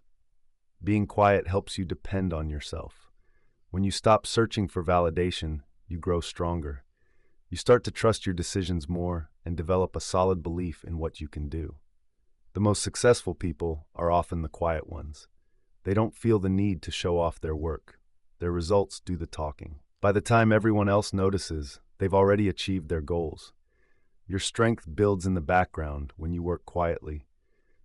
Being quiet helps you depend on yourself. When you stop searching for validation, you grow stronger. You start to trust your decisions more and develop a solid belief in what you can do. The most successful people are often the quiet ones. They don't feel the need to show off their work. Their results do the talking. By the time everyone else notices, they've already achieved their goals. Your strength builds in the background when you work quietly.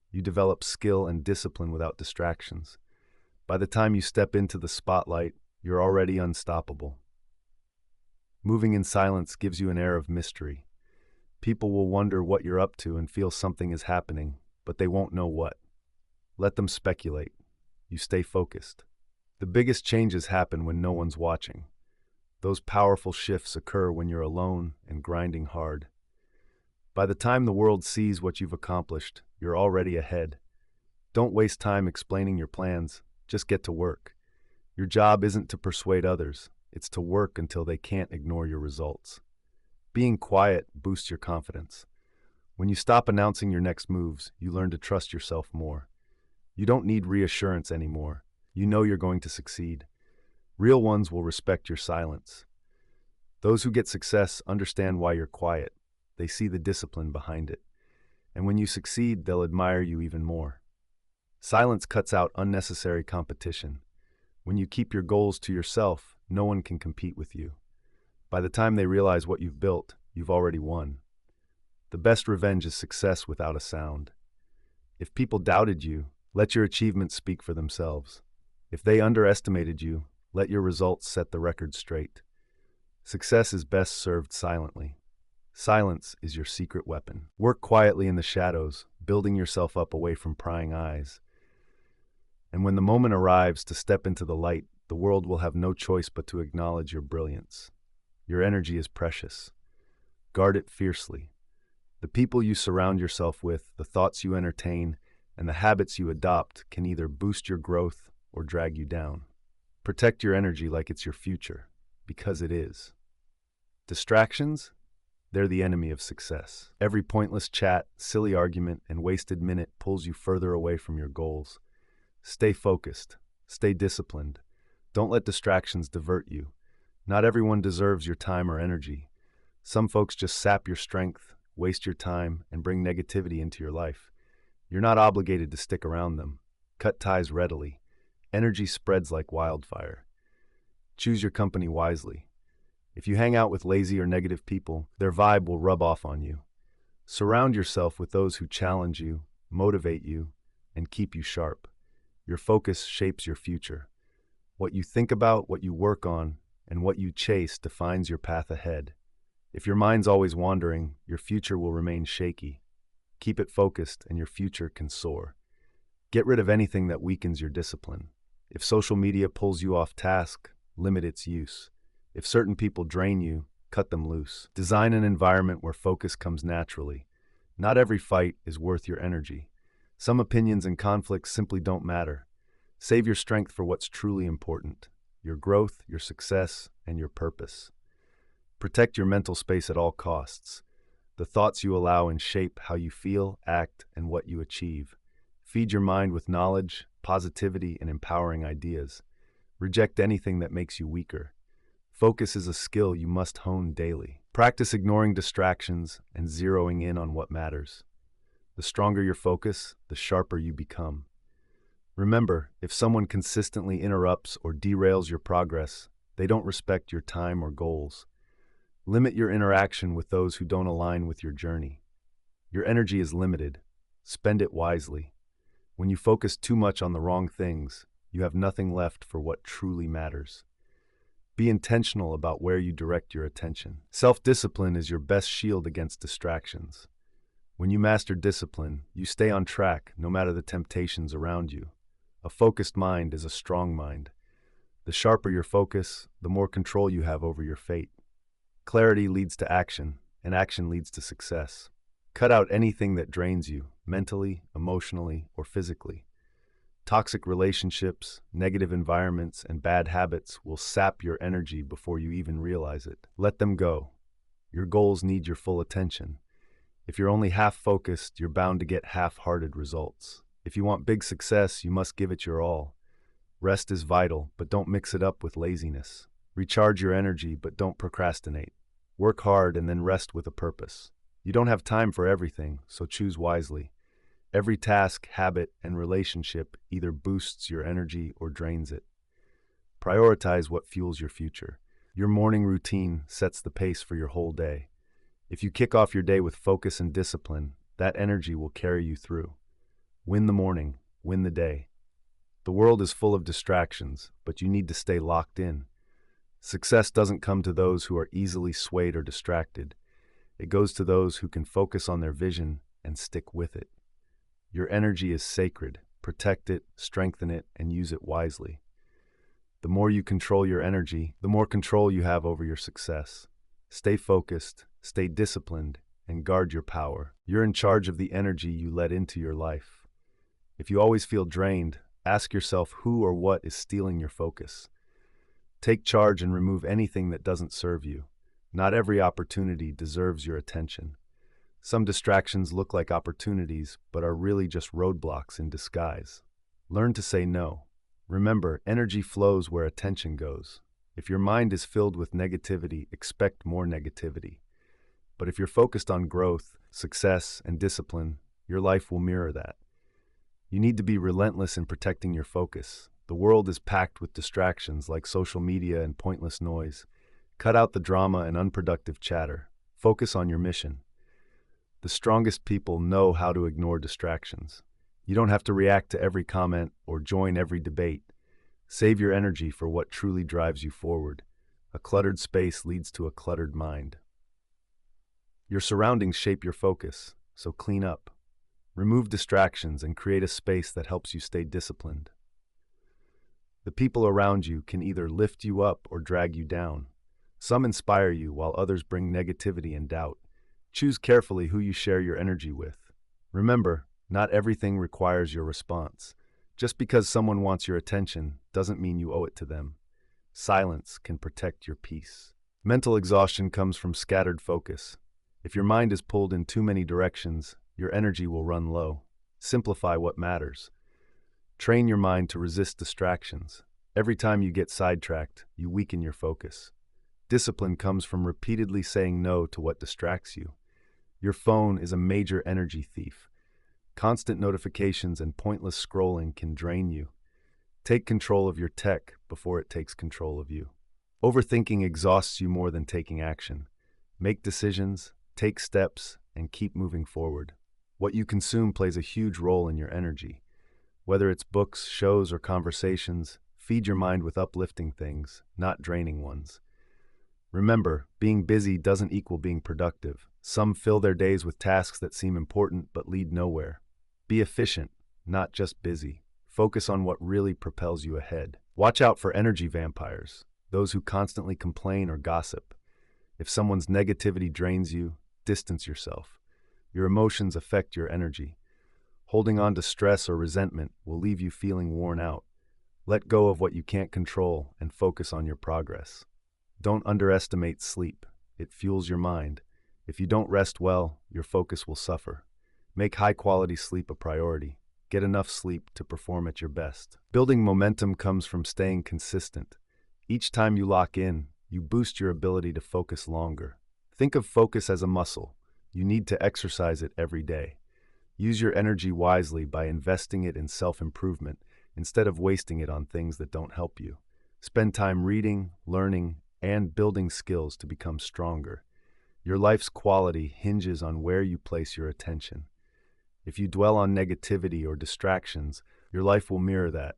You develop skill and discipline without distractions. By the time you step into the spotlight, you're already unstoppable. Moving in silence gives you an air of mystery. People will wonder what you're up to and feel something is happening, but they won't know what. Let them speculate. You stay focused. The biggest changes happen when no one's watching. Those powerful shifts occur when you're alone and grinding hard. By the time the world sees what you've accomplished, you're already ahead. Don't waste time explaining your plans, just get to work. Your job isn't to persuade others, it's to work until they can't ignore your results. Being quiet boosts your confidence. When you stop announcing your next moves, you learn to trust yourself more. You don't need reassurance anymore. You know you're going to succeed. Real ones will respect your silence. Those who get success understand why you're quiet. They see the discipline behind it. And when you succeed, they'll admire you even more. Silence cuts out unnecessary competition. When you keep your goals to yourself, no one can compete with you. By the time they realize what you've built, you've already won. The best revenge is success without a sound. If people doubted you, let your achievements speak for themselves. If they underestimated you, let your results set the record straight. Success is best served silently. Silence is your secret weapon. Work quietly in the shadows, building yourself up away from prying eyes. And when the moment arrives to step into the light, the world will have no choice but to acknowledge your brilliance. Your energy is precious. Guard it fiercely. The people you surround yourself with, the thoughts you entertain, and the habits you adopt can either boost your growth or drag you down. Protect your energy like it's your future, because it is. Distractions? They're the enemy of success. Every pointless chat, silly argument, and wasted minute pulls you further away from your goals. Stay focused. Stay disciplined. Don't let distractions divert you. Not everyone deserves your time or energy. Some folks just sap your strength, waste your time, and bring negativity into your life. You're not obligated to stick around them. Cut ties readily. Energy spreads like wildfire. Choose your company wisely. If you hang out with lazy or negative people, their vibe will rub off on you. Surround yourself with those who challenge you, motivate you, and keep you sharp. Your focus shapes your future. What you think about, what you work on, and what you chase defines your path ahead. If your mind's always wandering, your future will remain shaky. Keep it focused, and your future can soar. Get rid of anything that weakens your discipline. If social media pulls you off task, limit its use. If certain people drain you, cut them loose. Design an environment where focus comes naturally. Not every fight is worth your energy. Some opinions and conflicts simply don't matter. Save your strength for what's truly important: your growth, your success, and your purpose. Protect your mental space at all costs. The thoughts you allow in shape how you feel, act, and what you achieve. Feed your mind with knowledge, positivity, and empowering ideas. Reject anything that makes you weaker. Focus is a skill you must hone daily. Practice ignoring distractions and zeroing in on what matters. The stronger your focus, the sharper you become. Remember, if someone consistently interrupts or derails your progress, they don't respect your time or goals. Limit your interaction with those who don't align with your journey. Your energy is limited. Spend it wisely. When you focus too much on the wrong things, you have nothing left for what truly matters. Be intentional about where you direct your attention. Self-discipline is your best shield against distractions. When you master discipline, you stay on track no matter the temptations around you. A focused mind is a strong mind. The sharper your focus, the more control you have over your fate. Clarity leads to action, and action leads to success. Cut out anything that drains you, mentally, emotionally, or physically. Toxic relationships, negative environments, and bad habits will sap your energy before you even realize it. Let them go. Your goals need your full attention. If you're only half focused, you're bound to get half-hearted results. If you want big success, you must give it your all. Rest is vital, but don't mix it up with laziness. Recharge your energy, but don't procrastinate. Work hard and then rest with a purpose. You don't have time for everything, so choose wisely. Every task, habit, and relationship either boosts your energy or drains it. Prioritize what fuels your future. Your morning routine sets the pace for your whole day. If you kick off your day with focus and discipline, that energy will carry you through. Win the morning, win the day. The world is full of distractions, but you need to stay locked in. Success doesn't come to those who are easily swayed or distracted. It goes to those who can focus on their vision and stick with it. Your energy is sacred. Protect it, strengthen it, and use it wisely. The more you control your energy, the more control you have over your success. Stay focused, stay disciplined, and guard your power. You're in charge of the energy you let into your life. If you always feel drained, ask yourself who or what is stealing your focus. Take charge and remove anything that doesn't serve you. Not every opportunity deserves your attention. Some distractions look like opportunities, but are really just roadblocks in disguise. Learn to say no. Remember, energy flows where attention goes. If your mind is filled with negativity, expect more negativity. But if you're focused on growth, success, and discipline, your life will mirror that. You need to be relentless in protecting your focus. The world is packed with distractions like social media and pointless noise. Cut out the drama and unproductive chatter. Focus on your mission. The strongest people know how to ignore distractions. You don't have to react to every comment or join every debate. Save your energy for what truly drives you forward. A cluttered space leads to a cluttered mind. Your surroundings shape your focus, so clean up. Remove distractions and create a space that helps you stay disciplined. The people around you can either lift you up or drag you down. Some inspire you while others bring negativity and doubt. Choose carefully who you share your energy with. Remember, not everything requires your response. Just because someone wants your attention doesn't mean you owe it to them. Silence can protect your peace. Mental exhaustion comes from scattered focus. If your mind is pulled in too many directions, your energy will run low. Simplify what matters. Train your mind to resist distractions. Every time you get sidetracked, you weaken your focus. Discipline comes from repeatedly saying no to what distracts you. Your phone is a major energy thief. Constant notifications and pointless scrolling can drain you. Take control of your tech before it takes control of you. Overthinking exhausts you more than taking action. Make decisions, take steps, and keep moving forward. What you consume plays a huge role in your energy. Whether it's books, shows, or conversations, feed your mind with uplifting things, not draining ones. Remember, being busy doesn't equal being productive. Some fill their days with tasks that seem important but lead nowhere. Be efficient, not just busy. Focus on what really propels you ahead. Watch out for energy vampires, those who constantly complain or gossip. If someone's negativity drains you, distance yourself. Your emotions affect your energy. Holding on to stress or resentment will leave you feeling worn out. Let go of what you can't control and focus on your progress. Don't underestimate sleep. It fuels your mind. If you don't rest well, your focus will suffer. Make high-quality sleep a priority. Get enough sleep to perform at your best. Building momentum comes from staying consistent. Each time you lock in, you boost your ability to focus longer. Think of focus as a muscle. You need to exercise it every day. Use your energy wisely by investing it in self-improvement instead of wasting it on things that don't help you. Spend time reading, learning, and building skills to become stronger. Your life's quality hinges on where you place your attention. If you dwell on negativity or distractions, your life will mirror that.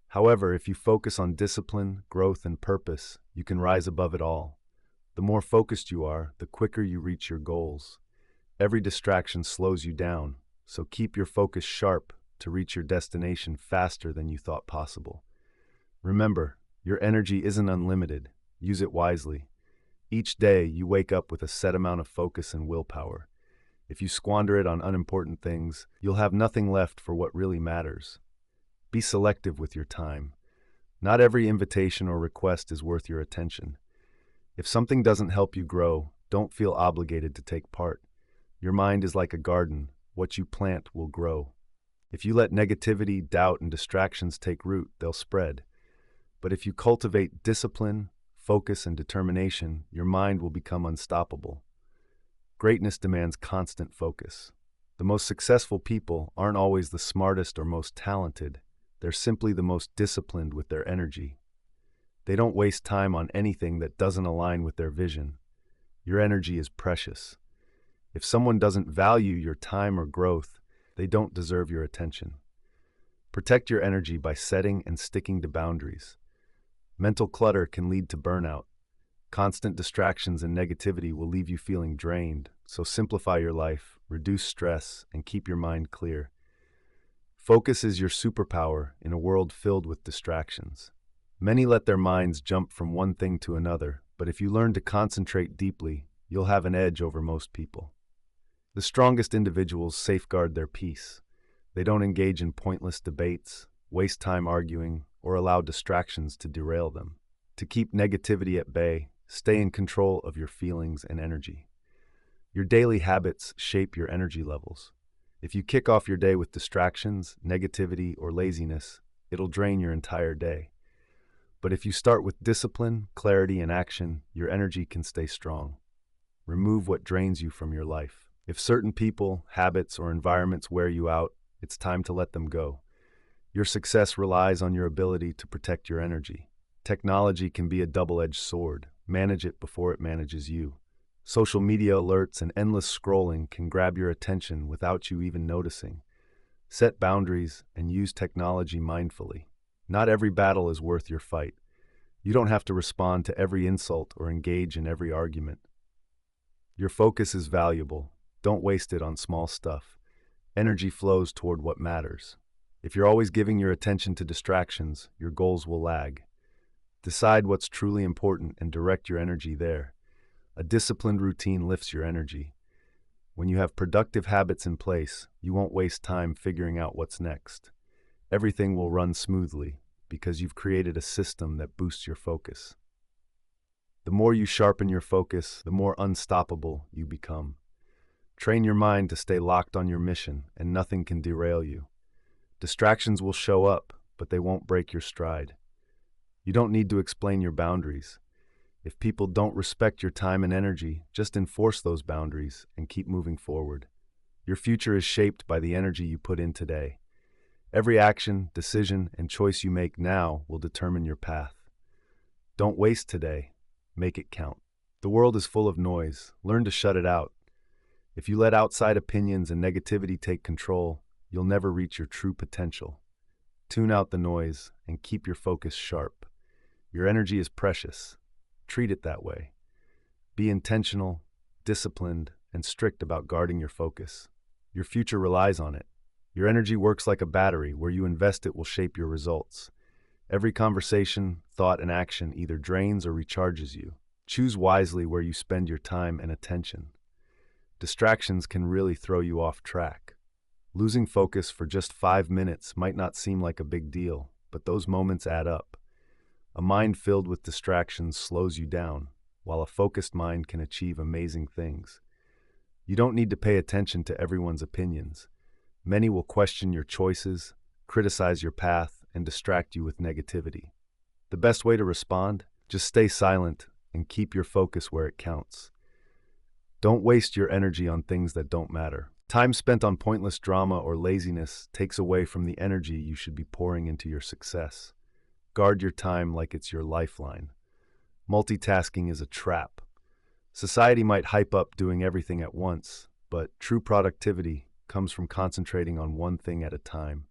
However, if you focus on discipline, growth, and purpose, you can rise above it all. The more focused you are, the quicker you reach your goals. Every distraction slows you down, so keep your focus sharp to reach your destination faster than you thought possible. Remember, your energy isn't unlimited. Use it wisely. Each day, you wake up with a set amount of focus and willpower. If you squander it on unimportant things, you'll have nothing left for what really matters. Be selective with your time. Not every invitation or request is worth your attention. If something doesn't help you grow, don't feel obligated to take part. Your mind is like a garden. What you plant will grow. If you let negativity, doubt, and distractions take root, they'll spread. But if you cultivate discipline, focus, and determination, your mind will become unstoppable. Greatness demands constant focus. The most successful people aren't always the smartest or most talented. They're simply the most disciplined with their energy. They don't waste time on anything that doesn't align with their vision. Your energy is precious. If someone doesn't value your time or growth, they don't deserve your attention. Protect your energy by setting and sticking to boundaries. Mental clutter can lead to burnout. Constant distractions and negativity will leave you feeling drained, so simplify your life, reduce stress, and keep your mind clear. Focus is your superpower in a world filled with distractions. Many let their minds jump from one thing to another, but if you learn to concentrate deeply, you'll have an edge over most people. The strongest individuals safeguard their peace. They don't engage in pointless debates, waste time arguing, or allow distractions to derail them. To keep negativity at bay, stay in control of your feelings and energy. Your daily habits shape your energy levels. If you kick off your day with distractions, negativity, or laziness, it'll drain your entire day. But if you start with discipline, clarity, and action, your energy can stay strong. Remove what drains you from your life. If certain people, habits, or environments wear you out, it's time to let them go. Your success relies on your ability to protect your energy. Technology can be a double-edged sword. Manage it before it manages you. Social media alerts and endless scrolling can grab your attention without you even noticing. Set boundaries and use technology mindfully. Not every battle is worth your fight. You don't have to respond to every insult or engage in every argument. Your focus is valuable. Don't waste it on small stuff. Energy flows toward what matters. If you're always giving your attention to distractions, your goals will lag. Decide what's truly important and direct your energy there. A disciplined routine lifts your energy. When you have productive habits in place, you won't waste time figuring out what's next. Everything will run smoothly because you've created a system that boosts your focus. The more you sharpen your focus, the more unstoppable you become. Train your mind to stay locked on your mission, and nothing can derail you. Distractions will show up, but they won't break your stride. You don't need to explain your boundaries. If people don't respect your time and energy, just enforce those boundaries and keep moving forward. Your future is shaped by the energy you put in today. Every action, decision, and choice you make now will determine your path. Don't waste today. Make it count. The world is full of noise. Learn to shut it out. If you let outside opinions and negativity take control, you'll never reach your true potential. Tune out the noise and keep your focus sharp. Your energy is precious. Treat it that way. Be intentional, disciplined, and strict about guarding your focus. Your future relies on it. Your energy works like a battery. Where you invest it will shape your results. Every conversation, thought, and action either drains or recharges you. Choose wisely where you spend your time and attention. Distractions can really throw you off track. Losing focus for just 5 minutes might not seem like a big deal, but those moments add up. A mind filled with distractions slows you down, while a focused mind can achieve amazing things. You don't need to pay attention to everyone's opinions. Many will question your choices, criticize your path, and distract you with negativity. The best way to respond? Just stay silent and keep your focus where it counts. Don't waste your energy on things that don't matter. Time spent on pointless drama or laziness takes away from the energy you should be pouring into your success. Guard your time like it's your lifeline. Multitasking is a trap. Society might hype up doing everything at once, but true productivity comes from concentrating on one thing at a time.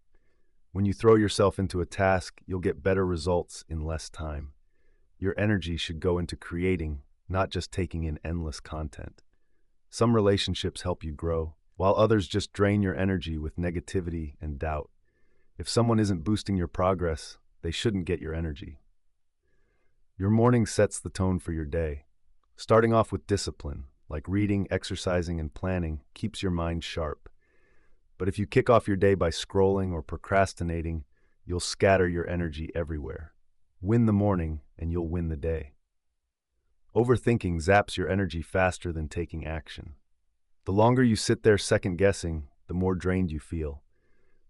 When you throw yourself into a task, you'll get better results in less time. Your energy should go into creating, not just taking in endless content. Some relationships help you grow, while others just drain your energy with negativity and doubt. If someone isn't boosting your progress, they shouldn't get your energy. Your morning sets the tone for your day. Starting off with discipline, like reading, exercising, and planning, keeps your mind sharp. But if you kick off your day by scrolling or procrastinating, you'll scatter your energy everywhere. Win the morning, and you'll win the day. Overthinking zaps your energy faster than taking action. The longer you sit there second-guessing, the more drained you feel.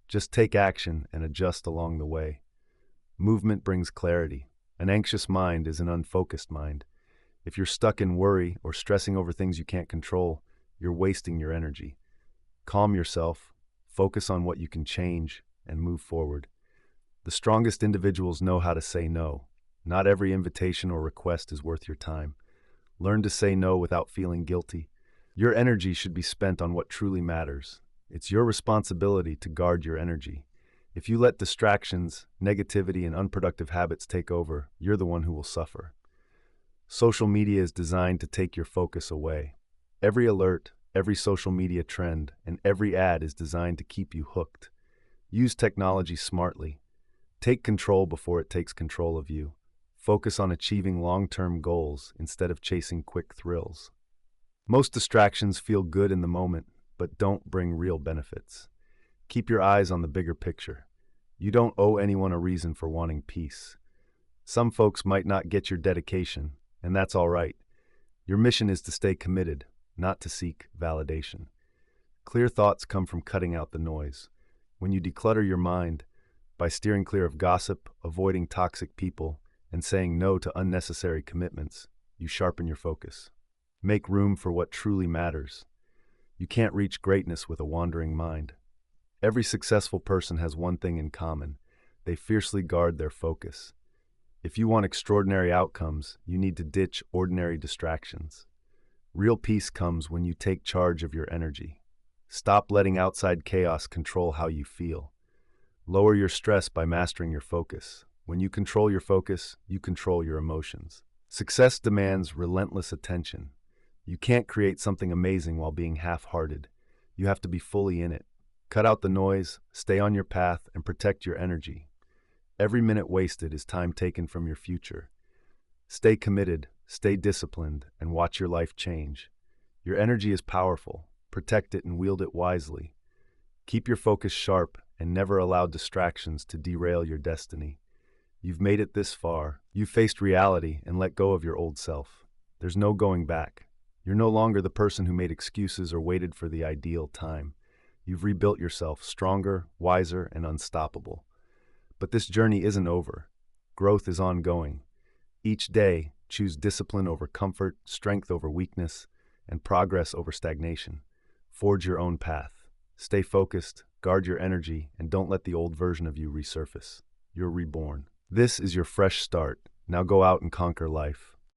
Just take action and adjust along the way. Movement brings clarity. An anxious mind is an unfocused mind. If you're stuck in worry or stressing over things you can't control, you're wasting your energy. Calm yourself, focus on what you can change, and move forward. The strongest individuals know how to say no. Not every invitation or request is worth your time. Learn to say no without feeling guilty. Your energy should be spent on what truly matters. It's your responsibility to guard your energy. If you let distractions, negativity, and unproductive habits take over, you're the one who will suffer. Social media is designed to take your focus away. Every alert, every social media trend, and every ad is designed to keep you hooked. Use technology smartly. Take control before it takes control of you. Focus on achieving long-term goals instead of chasing quick thrills. Most distractions feel good in the moment, but don't bring real benefits. Keep your eyes on the bigger picture. You don't owe anyone a reason for wanting peace. Some folks might not get your dedication, and that's all right. Your mission is to stay committed, not to seek validation. Clear thoughts come from cutting out the noise. When you declutter your mind, by steering clear of gossip, avoiding toxic people, and saying no to unnecessary commitments, you sharpen your focus. Make room for what truly matters. You can't reach greatness with a wandering mind. Every successful person has one thing in common. They fiercely guard their focus. If you want extraordinary outcomes, you need to ditch ordinary distractions. Real peace comes when you take charge of your energy. Stop letting outside chaos control how you feel. Lower your stress by mastering your focus. When you control your focus, you control your emotions. Success demands relentless attention. You can't create something amazing while being half-hearted. You have to be fully in it. Cut out the noise, stay on your path, and protect your energy. Every minute wasted is time taken from your future. Stay committed, stay disciplined, and watch your life change. Your energy is powerful. Protect it and wield it wisely. Keep your focus sharp and never allow distractions to derail your destiny. You've made it this far. You've faced reality and let go of your old self. There's no going back. You're no longer the person who made excuses or waited for the ideal time. You've rebuilt yourself stronger, wiser, and unstoppable. But this journey isn't over. Growth is ongoing. Each day, choose discipline over comfort, strength over weakness, and progress over stagnation. Forge your own path. Stay focused, guard your energy, and don't let the old version of you resurface. You're reborn. This is your fresh start. Now go out and conquer life.